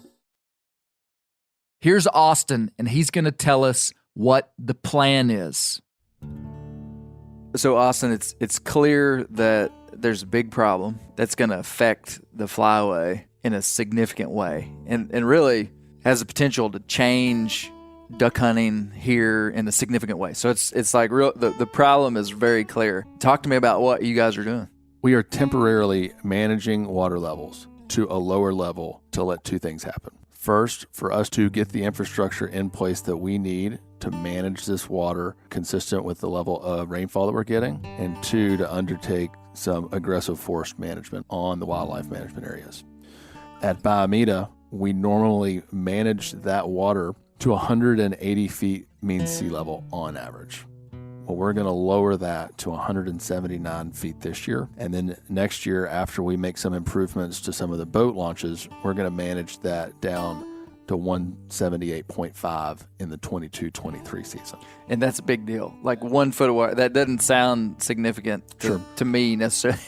Here's Austin, and he's going to tell us what the plan is.
So, Austin, it's clear that there's a big problem that's going to affect the flyway in a significant way and really has the potential to change duck hunting here in a significant way. So it's like the problem is very clear. Talk to me about what you guys are doing.
We are temporarily managing water levels to a lower level to let two things happen. First, for us to get the infrastructure in place that we need to manage this water consistent with the level of rainfall that we're getting, and two, to undertake some aggressive forest management on the wildlife management areas. At Biomeda, we normally manage that water to 180 feet mean sea level on average. Well, we're going to lower that to 179 feet this year. And then next year, after we make some improvements to some of the boat launches, we're going to manage that down to 178.5 in the 22-23 season.
And that's a big deal. Like 1 foot of water. That doesn't sound significant to me necessarily.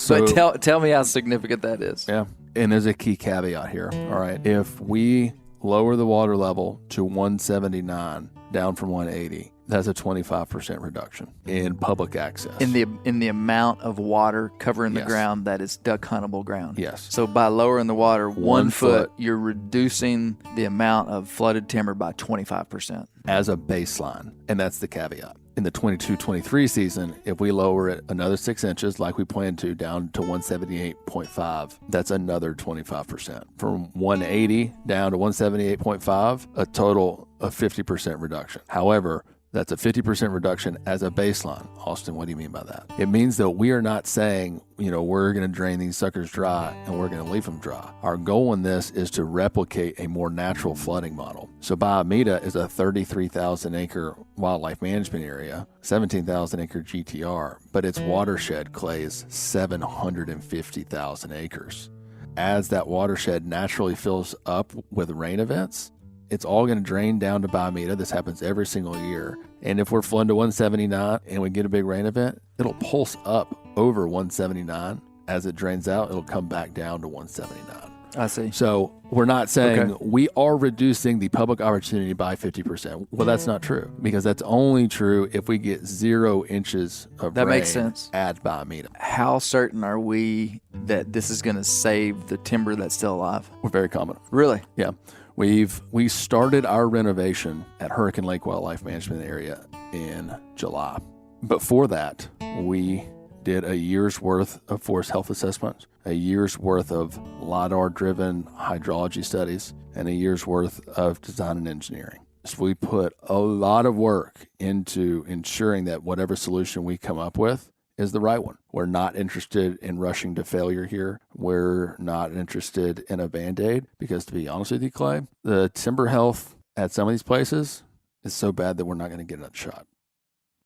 But tell me how significant that is.
Yeah. And there's a key caveat here. All right. If we lower the water level to 179 down from 180, that's a 25% reduction in public access.
In the amount of water covering the ground that is duck huntable ground.
Yes.
So by lowering the water 1 foot, you're reducing the amount of flooded timber by 25%.
As a baseline. And that's the caveat. In the 22-23 season, if we lower it another 6 inches like we plan to down to 178.5, that's another 25%. From 180 down to 178.5, a total of 50% reduction. However, that's a 50% reduction as a baseline. Austin, what do you mean by that? It means that we are not saying, we're going to drain these suckers dry and we're going to leave them dry. Our goal in this is to replicate a more natural flooding model. So Biomeda is a 33,000 acre wildlife management area, 17,000 acre GTR, but its watershed clay is 750,000 acres. As that watershed naturally fills up with rain events, it's all going to drain down to Biomeda. This happens every single year. And if we're flooding to 179 and we get a big rain event, it'll pulse up over 179. As it drains out, it'll come back down to 179.
I see.
So we're not saying we are reducing the public opportunity by 50%. Well, that's not true, because that's only true if we get 0 inches of rain.
That makes sense.
At Biomeda.
How certain are we that this is going to save the timber that's still alive?
We're very confident.
Really?
Yeah. We started our renovation at Hurricane Lake Wildlife Management Area in July. Before that, we did a year's worth of forest health assessments, a year's worth of LiDAR-driven hydrology studies, and a year's worth of design and engineering. So we put a lot of work into ensuring that whatever solution we come up with is the right one. We're not interested in rushing to failure here. We're not interested in a Band-Aid because, to be honest with you, Clay, the timber health at some of these places is so bad that we're not going to get another shot.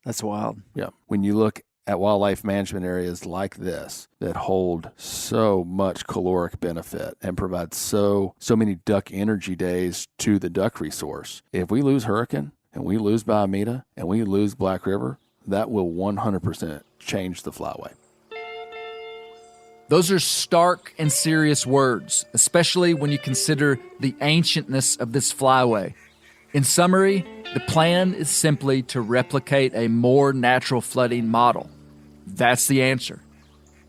That's wild.
Yeah. When you look at wildlife management areas like this that hold so much caloric benefit and provide so many duck energy days to the duck resource, if we lose Hurricane and we lose Biomeda and we lose Black River, that will 100% change the flyway.
Those are stark and serious words, especially when you consider the ancientness of this flyway. In summary, the plan is simply to replicate a more natural flooding model. That's the answer.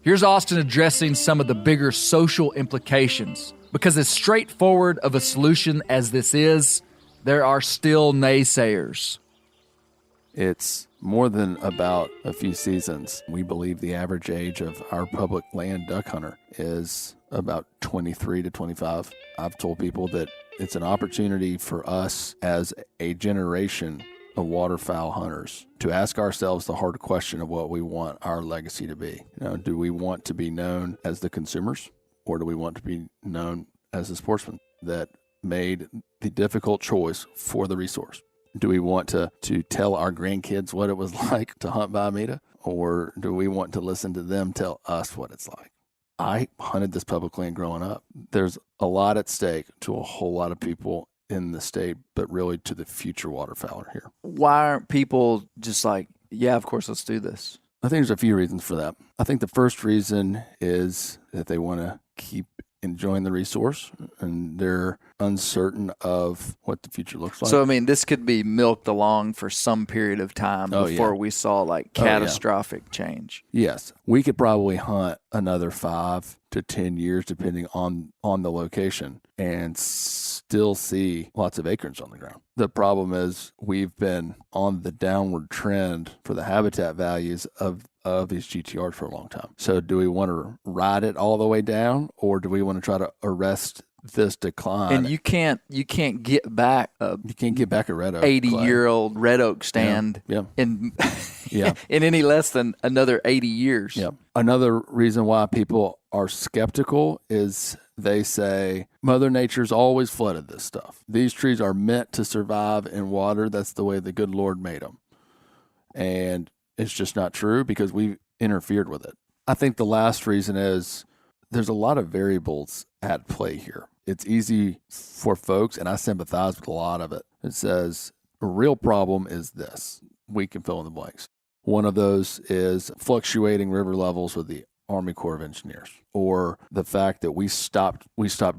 Here's Austin addressing some of the bigger social implications. Because as straightforward of a solution as this is, there are still naysayers.
It's more than about a few seasons. We believe the average age of our public land duck hunter is about 23 to 25. I've told people that it's an opportunity for us as a generation of waterfowl hunters to ask ourselves the hard question of what we want our legacy to be. Do we want to be known as the consumers, or do we want to be known as the sportsmen that made the difficult choice for the resource? Do we want to tell our grandkids what it was like to hunt Biomeda, or do we want to listen to them tell us what it's like? I hunted this public land growing up. There's a lot at stake to a whole lot of people in the state, but really to the future waterfowler here.
Why aren't people just like, yeah, of course, let's do this?
I think there's a few reasons for that. I think the first reason is that they want to keep enjoying the resource and they're uncertain of what the future looks like.
So, I mean, this could be milked along for some period of time before we saw like catastrophic change.
Yes. We could probably hunt another 5 to 10 years, depending on the location, and still see lots of acorns on the ground. The problem is we've been on the downward trend for the habitat values of these GTRs for a long time. So do we want to ride it all the way down, or do we want to try to arrest this decline?
And you can't get back a
red oak
80-year-old red oak stand in in any less than another 80 years.
Yeah. Another reason why people are skeptical is they say Mother Nature's always flooded this stuff. These trees are meant to survive in water. That's the way the good Lord made them. And it's just not true because we've interfered with it. I think the last reason is there's a lot of variables at play here. It's easy for folks, and I sympathize with a lot of it. It says a real problem is this. We can fill in the blanks. One of those is fluctuating river levels with the Army Corps of Engineers, or the fact that we stopped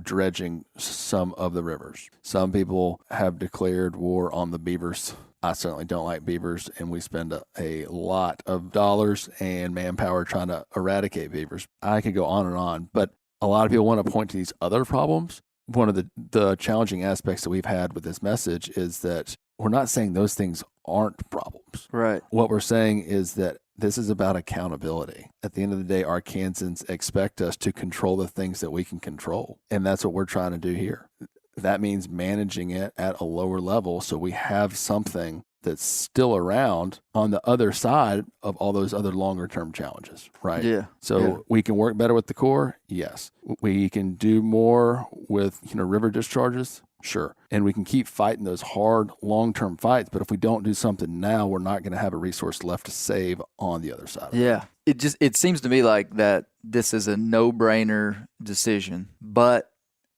dredging some of the rivers. Some people have declared war on the beavers. I certainly don't like beavers, and we spend a lot of dollars and manpower trying to eradicate beavers. I could go on, but a lot of people want to point to these other problems. One of the challenging aspects that we've had with this message is that we're not saying those things aren't problems.
Right.
What we're saying is that this is about accountability. At the end of the day, Arkansans expect us to control the things that we can control, and that's what we're trying to do here. That means managing it at a lower level so we have something that's still around on the other side of all those other longer term challenges, right?
Yeah.
So we can work better with the Corps, yes. We can do more with river discharges, sure. And we can keep fighting those hard long term fights, but if we don't do something now, we're not going to have a resource left to save on the other side of it.
Yeah. It seems to me like that this is a no-brainer decision,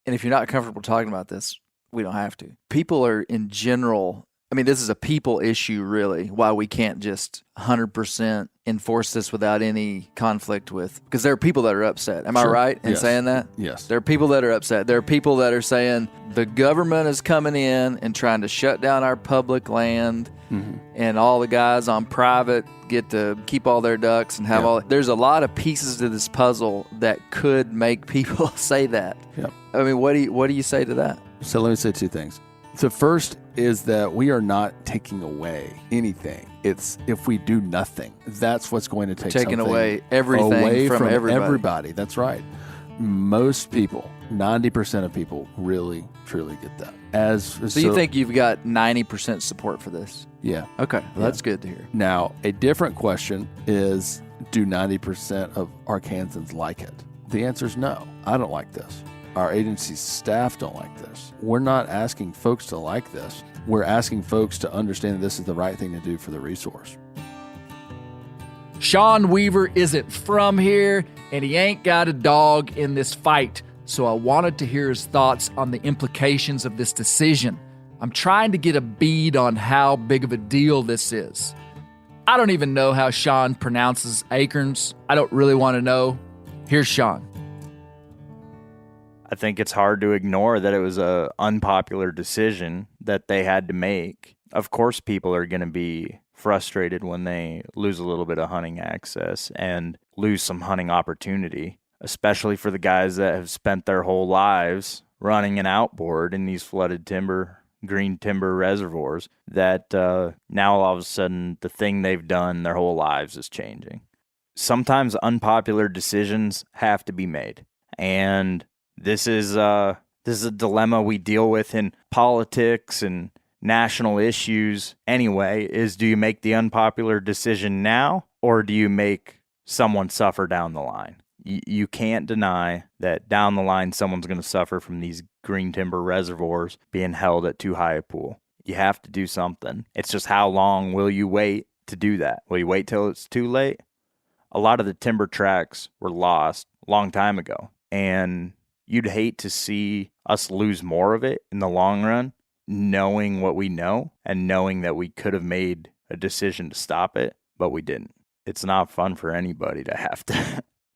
and if you're not comfortable talking about this, we don't have to. People are in general, I mean, this is a people issue, really, why we can't just 100% enforce this without any conflict with, because there are people that are upset. Am I right in saying that?
Yes.
There are people that are upset. There are people that are saying the government is coming in and trying to shut down our public land, and all the guys on private get to keep all their ducks and have all. There's a lot of pieces to this puzzle that could make people say that.
Yep.
I mean, what do you say to that?
So let me say two things. The first is that we are not taking away anything. It's if we do nothing, that's what's going to take
taking
something
away everything from
everybody. That's right. Most people, 90% of people really, truly get that. So
you think you've got 90% support for this?
Yeah.
Okay. Well, that's good to hear.
Now, a different question is, do 90% of Arkansans like it? The answer is no. I don't like this. Our agency's staff don't like this. We're not asking folks to like this. We're asking folks to understand that this is the right thing to do for the resource.
Sean Weaver isn't from here, and he ain't got a dog in this fight, so I wanted to hear his thoughts on the implications of this decision. I'm trying to get a bead on how big of a deal this is. I don't even know how Sean pronounces acorns. I don't really want to know. Here's Sean.
I think it's hard to ignore that it was an unpopular decision that they had to make. Of course, people are going to be frustrated when they lose a little bit of hunting access and lose some hunting opportunity, especially for the guys that have spent their whole lives running an outboard in these flooded green timber reservoirs, that now all of a sudden the thing they've done their whole lives is changing. Sometimes unpopular decisions have to be made, and this is a dilemma we deal with in politics and national issues anyway, is do you make the unpopular decision now, or do you make someone suffer down the line? You can't deny that down the line someone's going to suffer from these green timber reservoirs being held at too high a pool. You have to do something. It's just how long will you wait to do that? Will you wait till it's too late? A lot of the timber tracts were lost a long time ago. And you'd hate to see us lose more of it in the long run, knowing what we know and knowing that we could have made a decision to stop it, but we didn't. It's not fun for anybody to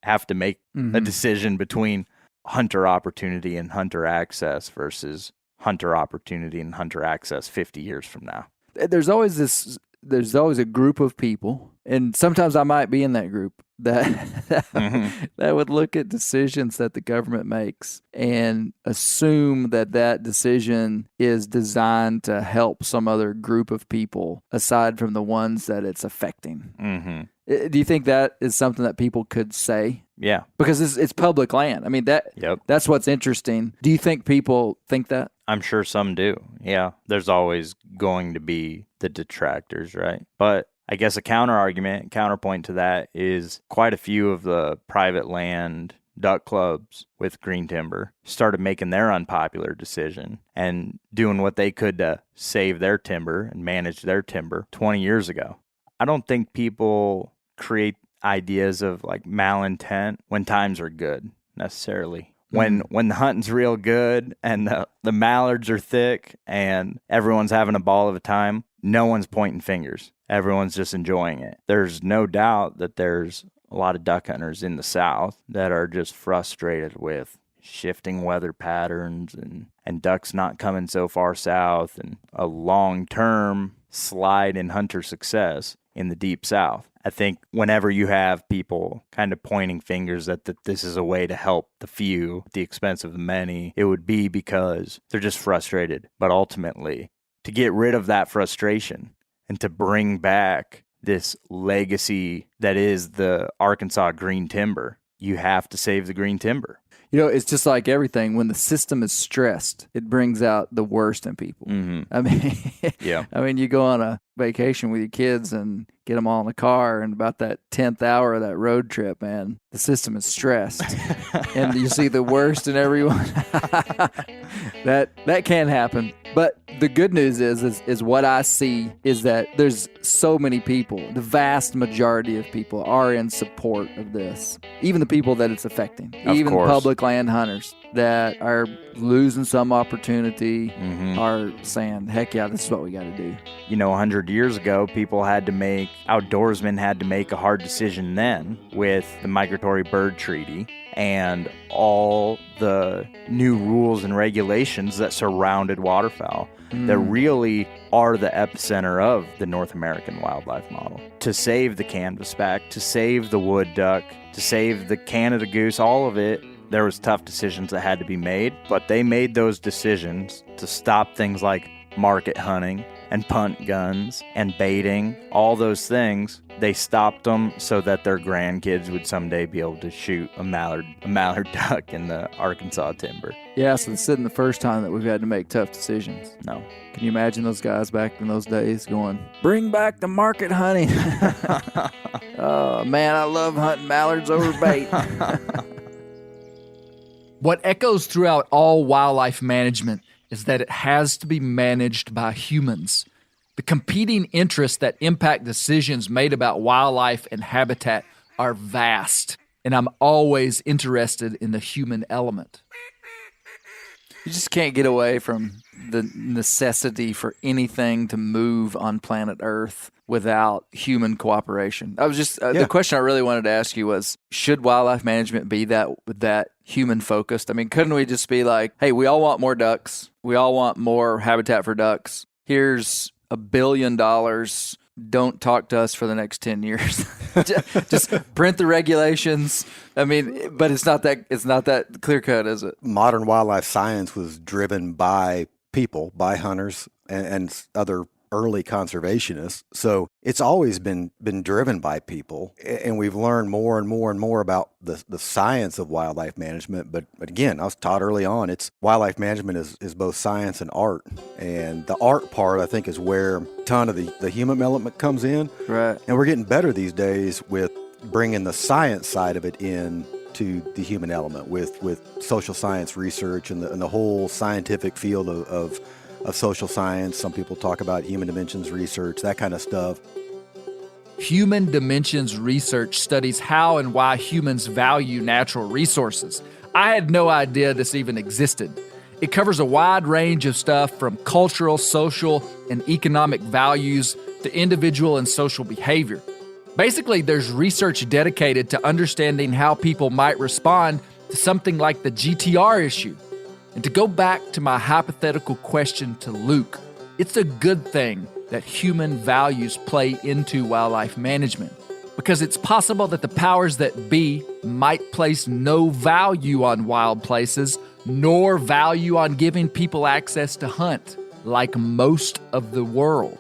have to make a decision between hunter opportunity and hunter access versus hunter opportunity and hunter access 50 years from now.
There's always a group of people, and sometimes I might be in that group that would look at decisions that the government makes and assume that decision is designed to help some other group of people aside from the ones that it's affecting. Do you think that is something that people could say?
Yeah.
Because it's public land. I mean, that's what's interesting. Do you think people think that?
I'm sure some do. Yeah. There's always going to be the detractors, right? But I guess a counterpoint to that is quite a few of the private land duck clubs with green timber started making their unpopular decision and doing what they could to save their timber and manage their timber 20 years ago. I don't think people create ideas of like malintent when times are good necessarily. When the hunting's real good and the mallards are thick and everyone's having a ball of a time, no one's pointing fingers. Everyone's just enjoying it. There's no doubt that there's a lot of duck hunters in the South that are just frustrated with shifting weather patterns and ducks not coming so far south and a long-term slide in hunter success in the deep South. I think whenever you have people kind of pointing fingers that this is a way to help the few at the expense of the many, it would be because they're just frustrated. But ultimately, to get rid of that frustration and to bring back this legacy that is the Arkansas green timber, you have to save the green timber.
You know, it's just like everything. When the system is stressed, it brings out the worst in people. I mean,
yeah.
I mean, you go on a vacation with your kids and get them all in the car, and about that 10th hour of that road trip, man, the system is stressed, and you see the worst in everyone. That can happen. But the good news is what I see is that there's so many people, the vast majority of people are in support of this. Even the people that it's affecting, even public land hunters that are losing some opportunity are saying, heck yeah, this is what we got to do.
You know, 100 years ago, outdoorsmen had to make a hard decision then with the Migratory Bird Treaty and all the new rules and regulations that surrounded waterfowl that really are the epicenter of the North American wildlife model. To save the canvasback, to save the wood duck, to save the Canada goose, all of it, there was tough decisions that had to be made, but they made those decisions to stop things like market hunting and punt guns and baiting, all those things. They stopped them so that their grandkids would someday be able to shoot a mallard duck in the Arkansas timber.
Yeah, so this isn't the first time that we've had to make tough decisions.
No.
Can you imagine those guys back in those days going, bring back the market hunting? Oh, man, I love hunting mallards over bait.
What echoes throughout all wildlife management is that it has to be managed by humans. The competing interests that impact decisions made about wildlife and habitat are vast, and I'm always interested in the human element.
You just can't get away from the necessity for anything to move on planet Earth without human cooperation. I was just the question I really wanted to ask you was, should wildlife management be that human focused? I mean, couldn't we just be like, hey, we all want more ducks. We all want more habitat for ducks. Here's $1 billion. Don't talk to us for the next 10 years. Just print the regulations. I mean, but it's not that clear cut, is it?
Modern wildlife science was driven by people, by hunters and other early conservationists. So it's always been driven by people, and we've learned more and more and more about the science of wildlife management. But again, I was taught early on, wildlife management is both science and art. And the art part, I think, is where a ton of the human element comes in.
Right.
And we're getting better these days with bringing the science side of it in to the human element with social science research and the whole scientific field of social science. Some people talk about human dimensions research, that kind of stuff.
Human Dimensions research studies how and why humans value natural resources. I had no idea this even existed. It covers a wide range of stuff from cultural, social, and economic values to individual and social behavior. Basically, there's research dedicated to understanding how people might respond to something like the GTR issue. And to go back to my hypothetical question to Luke, it's a good thing that human values play into wildlife management, because it's possible that the powers that be might place no value on wild places, nor value on giving people access to hunt, like most of the world.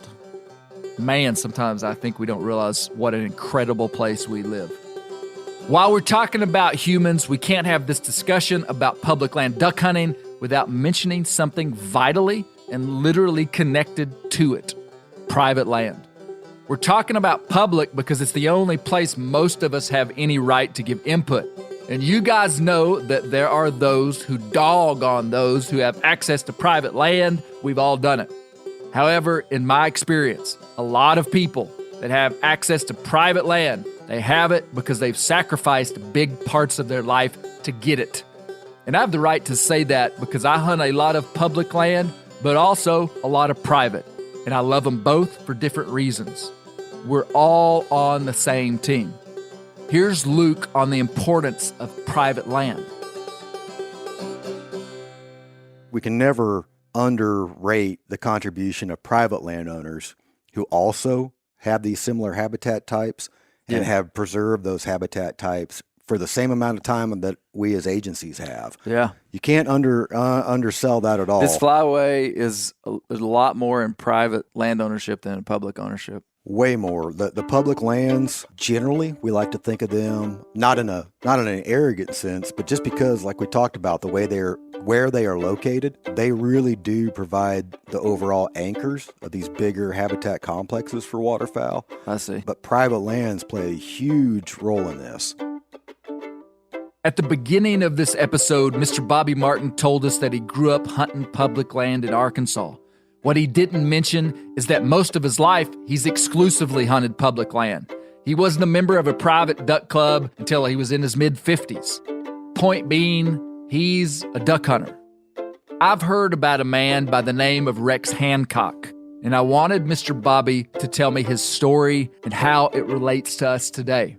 Man, sometimes I think we don't realize what an incredible place we live. While we're talking about humans, we can't have this discussion about public land duck hunting without mentioning something vitally and literally connected to it: private land. We're talking about public because it's the only place most of us have any right to give input. And you guys know that there are those who dog on those who have access to private land. We've all done it. However, in my experience, a lot of people that have access to private land, they have it because they've sacrificed big parts of their life to get it. And I have the right to say that because I hunt a lot of public land, but also a lot of private. And I love them both for different reasons. We're all on the same team. Here's Luke on the importance of private land.
We can never underrate the contribution of private landowners who also have these similar habitat types and have preserved those habitat types for the same amount of time that we as agencies have.
Yeah.
You can't undersell that at all.
This flyway is a lot more in private land ownership than in public ownership.
Way more. The public lands, generally, we like to think of them not in an arrogant sense, but just because, like we talked about, the way where they are located, they really do provide the overall anchors of these bigger habitat complexes for waterfowl.
I see.
But private lands play a huge role in this.
At the beginning of this episode, Mr. Bobby Martin told us that he grew up hunting public land in Arkansas. What he didn't mention is that most of his life, he's exclusively hunted public land. He wasn't a member of a private duck club until he was in his mid-50s. Point being, he's a duck hunter. I've heard about a man by the name of Rex Hancock, and I wanted Mr. Bobby to tell me his story and how it relates to us today.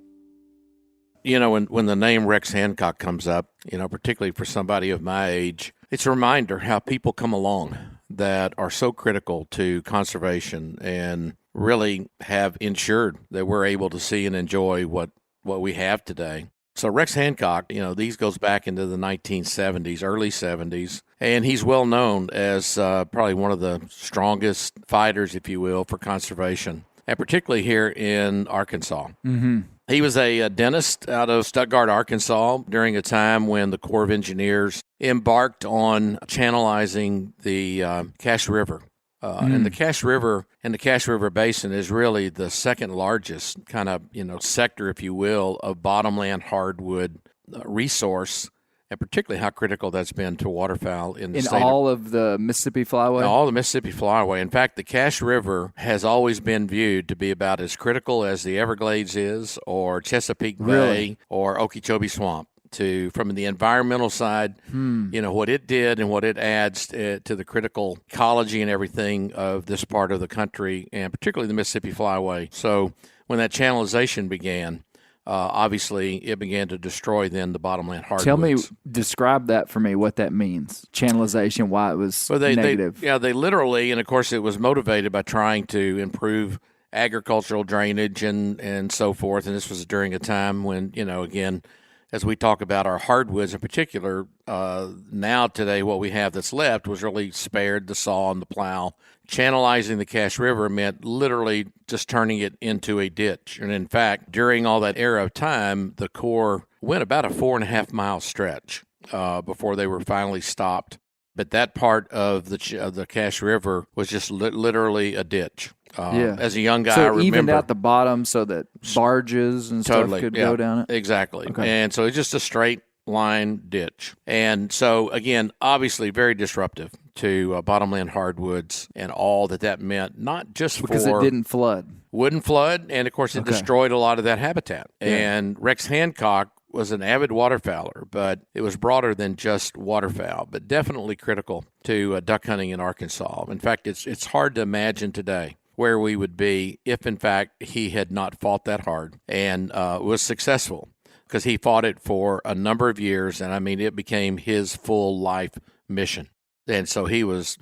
You know, when the name Rex Hancock comes up, particularly for somebody of my age, it's a reminder how people come along that are so critical to conservation and really have ensured that we're able to see and enjoy what we have today. So Rex Hancock, these goes back into the 1970s, early 70s, and he's well known as probably one of the strongest fighters, if you will, for conservation, and particularly here in Arkansas. Mm-hmm. He was a dentist out of Stuttgart, Arkansas, during a time when the Corps of Engineers embarked on channelizing the Cache River. And the Cache River and the Cache River Basin is really the second largest kind of, sector, if you will, of bottomland hardwood resource, and particularly how critical that's been to waterfowl in the state.
In all of the Mississippi Flyway?
All the Mississippi Flyway. In fact, the Cache River has always been viewed to be about as critical as the Everglades is, or Chesapeake Bay, or Okeechobee Swamp. From the environmental side, what it did and what it adds to the critical ecology and everything of this part of the country, and particularly the Mississippi Flyway. So when that channelization began, obviously it began to destroy then the bottomland hardwoods.
Describe that for me, what that means. Channelization, why it was negative.
They literally, and of course it was motivated by trying to improve agricultural drainage and so forth. And this was during a time when, again, as we talk about our hardwoods in particular, now today what we have that's left was really spared the saw and the plow. Channelizing the Cache River meant literally just turning it into a ditch. And in fact, during all that era of time, the Corps went about a 4.5-mile stretch before they were finally stopped. But that part of the Cache River was just literally a ditch. As a young guy, I remember. So
evened out the bottom so that barges and stuff could go down it?
Exactly. Okay. And so it's just a straight line ditch. And so, again, obviously very disruptive to bottomland hardwoods and all that meant, not just
because
for...
it didn't flood.
Wouldn't flood, and of course it destroyed a lot of that habitat.
Yeah.
And Rex Hancock was an avid waterfowler, but it was broader than just waterfowl, but definitely critical to duck hunting in Arkansas. In fact, it's hard to imagine today where we would be if, in fact, he had not fought that hard and was successful, because he fought it for a number of years, and I mean, it became his full life mission. And so he was,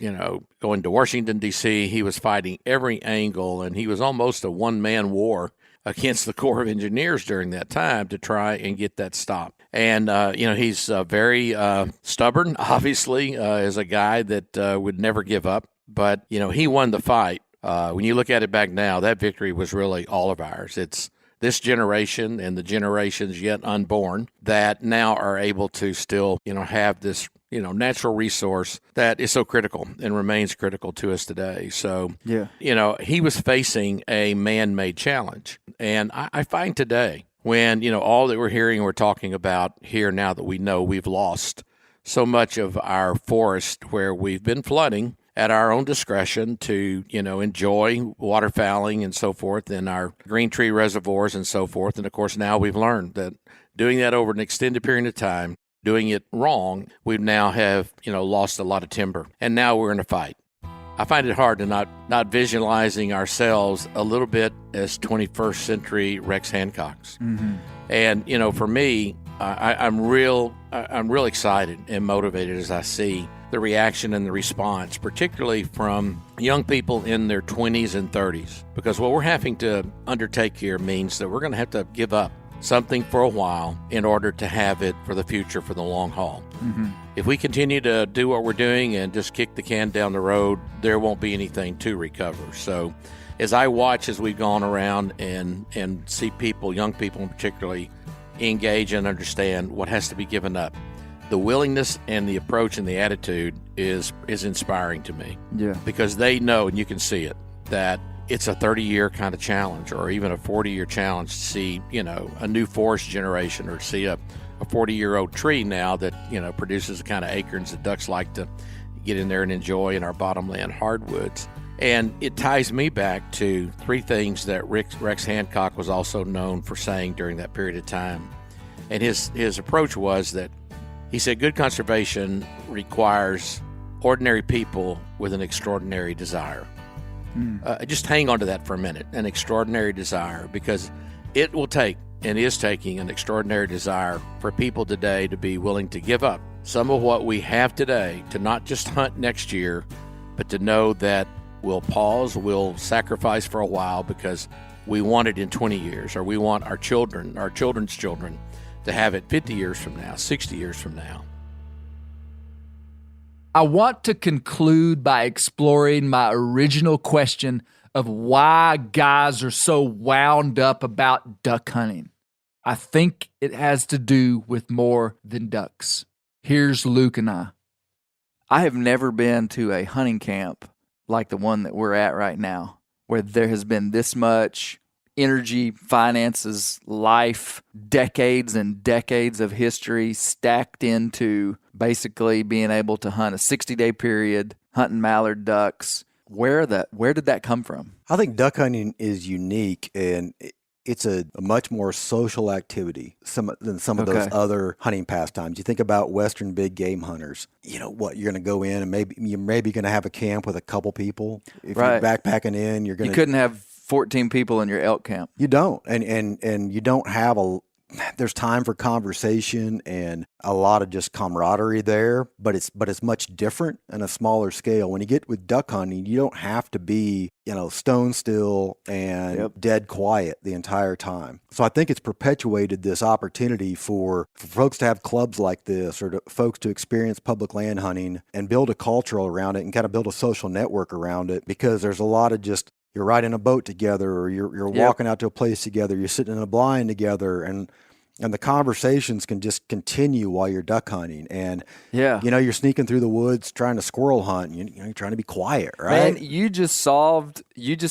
going to Washington, D.C., he was fighting every angle, and he was almost a one-man war against the Corps of Engineers during that time to try and get that stopped. And, he's very stubborn, obviously, as a guy that would never give up. But, he won the fight. When you look at it back now, that victory was really all of ours. It's this generation and the generations yet unborn that now are able to still, have this natural resource that is so critical and remains critical to us today. So, he was facing a man-made challenge. And I find today when, all that we're hearing and we're talking about here now that we know we've lost so much of our forest where we've been flooding at our own discretion to, enjoy waterfowling and so forth in our green tree reservoirs and so forth. And, of course, now we've learned that doing that over an extended period of time, doing it wrong, we now have, lost a lot of timber. And now we're in a fight. I find it hard to not visualizing ourselves a little bit as 21st century Rex Hancocks. Mm-hmm. And, for me, I'm real excited and motivated as I see the reaction and the response, particularly from young people in their 20s and 30s. Because what we're having to undertake here means that we're going to have to give up something for a while in order to have it for the future, for the long haul. Mm-hmm. If we continue to do what we're doing and just kick the can down the road, there won't be anything to recover. So as I watch as we've gone around and see people, young people particularly, engage and understand what has to be given up, the willingness and the approach and the attitude is inspiring to me. Yeah. Because they know, and you can see it, that it's a 30-year kind of challenge or even a 40-year challenge to see, a new forest generation or to see a 40-year-old tree now that, produces the kind of acorns that ducks like to get in there and enjoy in our bottomland hardwoods. And it ties me back to three things that Rex Hancock was also known for saying during that period of time. And his approach was that he said good conservation requires ordinary people with an extraordinary desire. Just hang on to that for a minute, an extraordinary desire, because it will take and is taking an extraordinary desire for people today to be willing to give up some of what we have today to not just hunt next year, but to know that we'll pause, we'll sacrifice for a while because we want it in 20 years, or we want our children, our children's children to have it 50 years from now, 60 years from now.
I want to conclude by exploring my original question of why guys are so wound up about duck hunting. I think it has to do with more than ducks. Here's Luke and I.
I have never been to a hunting camp like the one that we're at right now, where there has been this much energy, finances, life, decades and decades of history stacked into basically being able to hunt a 60-day period, hunting mallard ducks. Where did that come from?
I think duck hunting is unique, and it's a much more social activity than some of those other hunting pastimes. You think about Western big game hunters. You're going to go in and you're maybe going to have a camp with a couple people. If you're backpacking in, you couldn't
have 14 people in your elk camp.
You don't, and you don't have there's time for conversation and a lot of just camaraderie there, but it's much different on a smaller scale. When you get with duck hunting, you don't have to be, stone still and dead quiet the entire time. So I think it's perpetuated this opportunity for folks to have clubs like this, or folks to experience public land hunting and build a culture around it and kind of build a social network around it, because there's a lot of just, you're riding a boat together, or you're walking out to a place together, you're sitting in a blind together, and And the conversations can just continue while you're duck hunting. And,
Yeah.
you're sneaking through the woods trying to squirrel hunt. You're trying to be quiet, right?
Man, you just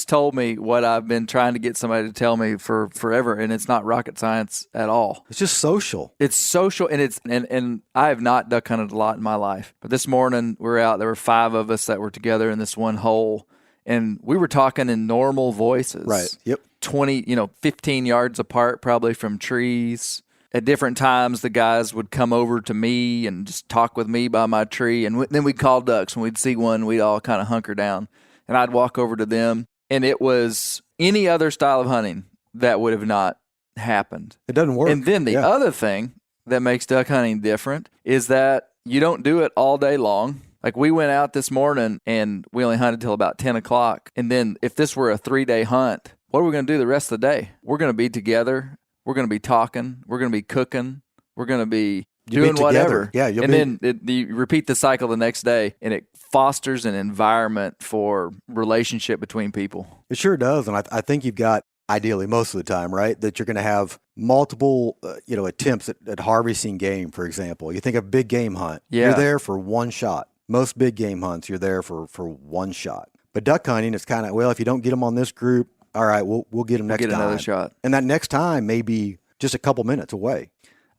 told me what I've been trying to get somebody to tell me for forever, and it's not rocket science at all.
It's just social.
It's social, and and I have not duck hunted a lot in my life. But this morning we were out, there were 5 of us that were together in this one hole, and we were talking in normal voices.
Right. Yep.
20, 15 yards apart probably from trees. At different times, the guys would come over to me and just talk with me by my tree. And then we'd call ducks. When we'd see one, we'd all kind of hunker down. And I'd walk over to them. And it was any other style of hunting that would have not happened.
It doesn't work.
And then the other thing that makes duck hunting different is that you don't do it all day long. Like we went out this morning and we only hunted till about 10 o'clock. And then if this were a 3-day hunt, what are we going to do the rest of the day? We're going to be together. We're going to be talking. We're going to be cooking. We're going to be doing whatever.
Yeah,
then you repeat the cycle the next day, and it fosters an environment for relationship between people.
It sure does. And I think you've got, ideally most of the time, right, that you're going to have multiple, attempts at harvesting game, for example. You think of big game hunt.
Yeah.
You're there for one shot. Most big game hunts, you're there for one shot. But duck hunting, it's kind of, well, if you don't get them on this group, all right, we'll get them next time.
Get another shot.
And that next time may be just a couple minutes away.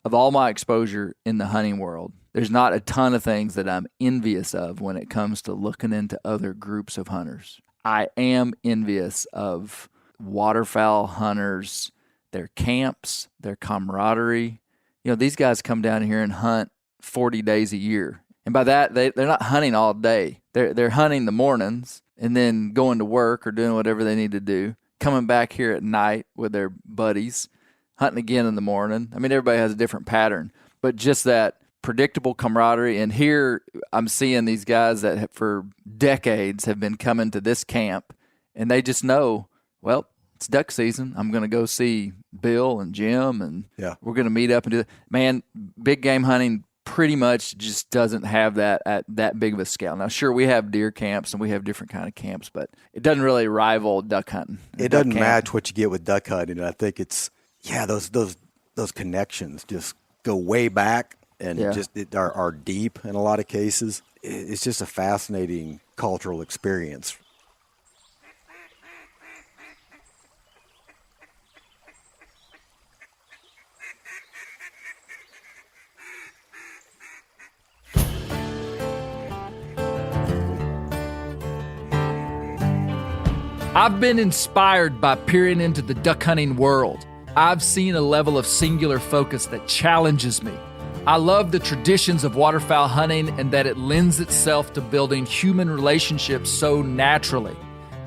Of all my exposure in the hunting world, there's not a ton of things that I'm envious of when it comes to looking into other groups of hunters. I am envious of waterfowl hunters, their camps, their camaraderie. These guys come down here and hunt 40 days a year. And by that, they're not hunting all day. They're hunting the mornings and then going to work or doing whatever they need to do, coming back here at night with their buddies, hunting again in the morning. I mean, everybody has a different pattern, but just that predictable camaraderie. And here I'm seeing these guys that for decades have been coming to this camp, and they just know, well, it's duck season. I'm going to go see Bill and Jim, and we're going to meet up and do that. Man, big game hunting pretty much just doesn't have that at that big of a scale. Now, sure, we have deer camps and we have different kind of camps, but it doesn't really rival duck hunting.
It doesn't match what you get with duck hunting. And I think it's, those connections just go way back and are deep in a lot of cases. It's just a fascinating cultural experience.
I've been inspired by peering into the duck hunting world. I've seen a level of singular focus that challenges me. I love the traditions of waterfowl hunting and that it lends itself to building human relationships so naturally.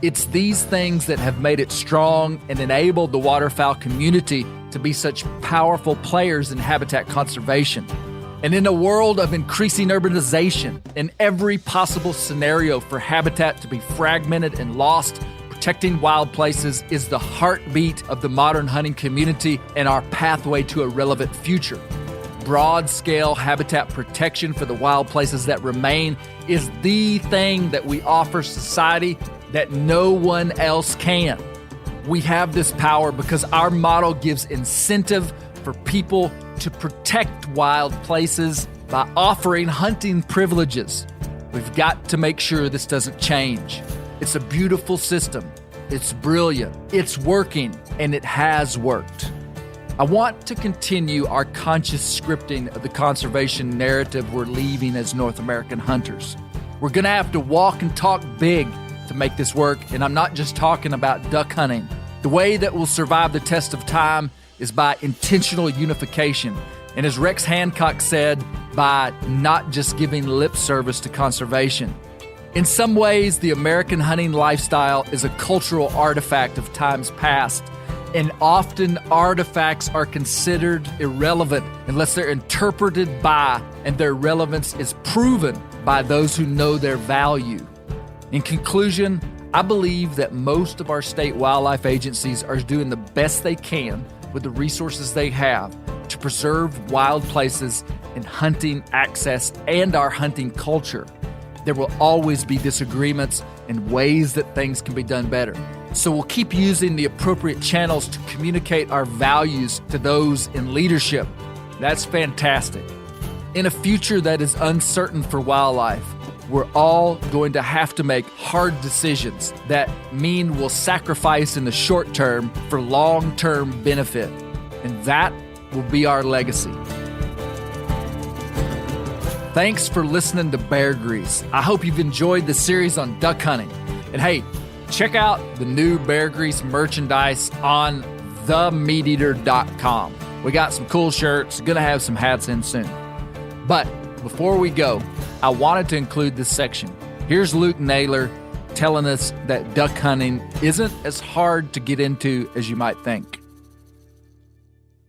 It's these things that have made it strong and enabled the waterfowl community to be such powerful players in habitat conservation. And in a world of increasing urbanization and every possible scenario for habitat to be fragmented and lost, protecting wild places is the heartbeat of the modern hunting community and our pathway to a relevant future. Broad-scale habitat protection for the wild places that remain is the thing that we offer society that no one else can. We have this power because our model gives incentive for people to protect wild places by offering hunting privileges. We've got to make sure this doesn't change. It's a beautiful system. It's brilliant. It's working, and it has worked. I want to continue our conscious scripting of the conservation narrative we're leaving as North American hunters. We're going to have to walk and talk big to make this work, and I'm not just talking about duck hunting. The way that we'll survive the test of time is by intentional unification, and as Rex Hancock said, by not just giving lip service to conservation. In some ways, the American hunting lifestyle is a cultural artifact of times past, and often artifacts are considered irrelevant unless they're interpreted by and their relevance is proven by those who know their value. In conclusion, I believe that most of our state wildlife agencies are doing the best they can with the resources they have to preserve wild places and hunting access and our hunting culture. There will always be disagreements and ways that things can be done better. So we'll keep using the appropriate channels to communicate our values to those in leadership. That's fantastic. In a future that is uncertain for wildlife, we're all going to have to make hard decisions that mean we'll sacrifice in the short term for long-term benefit. And that will be our legacy. Thanks for listening to Bear Grease. I hope you've enjoyed the series on duck hunting. And hey, check out the new Bear Grease merchandise on themeateater.com. We got some cool shirts, gonna have some hats in soon. But before we go, I wanted to include this section. Here's Luke Naylor telling us that duck hunting isn't as hard to get into as you might think.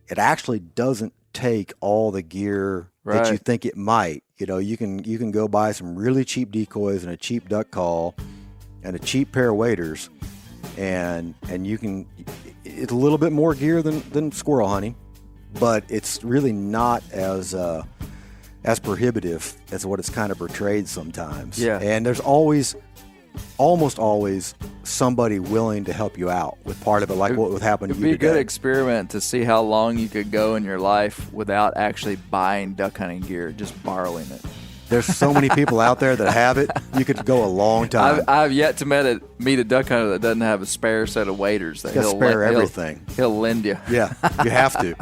It actually doesn't take all the gear that you think it might. You know, you can go buy some really cheap decoys and a cheap duck call and a cheap pair of waders, and you can. It's a little bit more gear than squirrel hunting, but it's really not as prohibitive as what it's kind of portrayed sometimes.
Yeah.
And there's almost always somebody willing to help you out with part of it, like what would happen to you
It'd be a good
today.
experiment to see how long you could go in your life without actually buying duck hunting gear, just borrowing it.
There's so many people out there that have it. You could go a long time.
I've yet to meet a duck hunter that doesn't have a spare set of waders. That
He'll spare everything.
He'll lend you.
Yeah, you have to.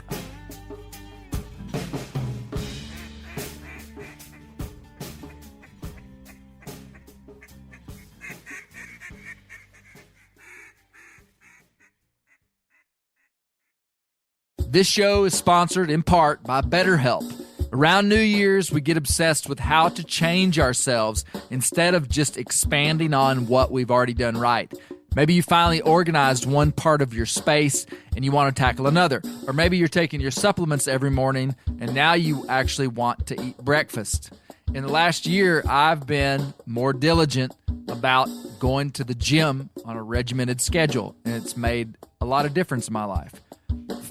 This show is sponsored in part by BetterHelp. Around New Year's, we get obsessed with how to change ourselves instead of just expanding on what we've already done right. Maybe you finally organized one part of your space and you want to tackle another. Or maybe you're taking your supplements every morning and now you actually want to eat breakfast. In the last year, I've been more diligent about going to the gym on a regimented schedule, and it's made a lot of difference in my life.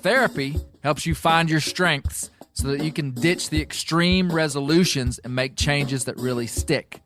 Therapy helps you find your strengths so that you can ditch the extreme resolutions and make changes that really stick.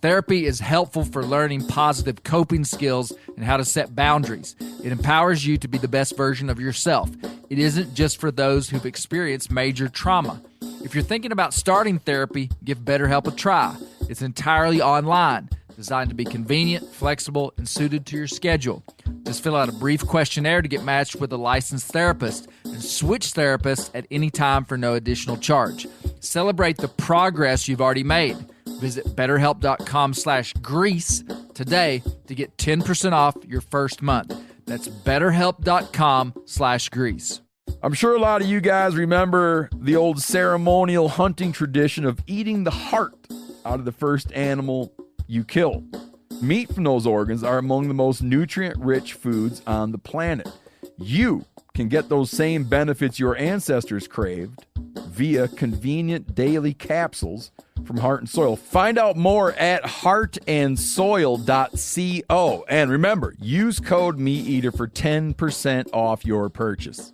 Therapy is helpful for learning positive coping skills and how to set boundaries. It empowers you to be the best version of yourself. It isn't just for those who've experienced major trauma. If you're thinking about starting therapy, give BetterHelp a try. It's entirely online, designed to be convenient, flexible, and suited to your schedule. Just fill out a brief questionnaire to get matched with a licensed therapist and switch therapists at any time for no additional charge. Celebrate the progress you've already made. Visit BetterHelp.com/grease today to get 10% off your first month. That's BetterHelp.com/grease.
I'm sure a lot of you guys remember the old ceremonial hunting tradition of eating the heart out of the first animal you kill. Meat from those organs are among the most nutrient-rich foods on the planet. You can get those same benefits your ancestors craved via convenient daily capsules from Heart and Soil. Find out more at heartandsoil.co. And remember, use code MeatEater for 10% off your purchase.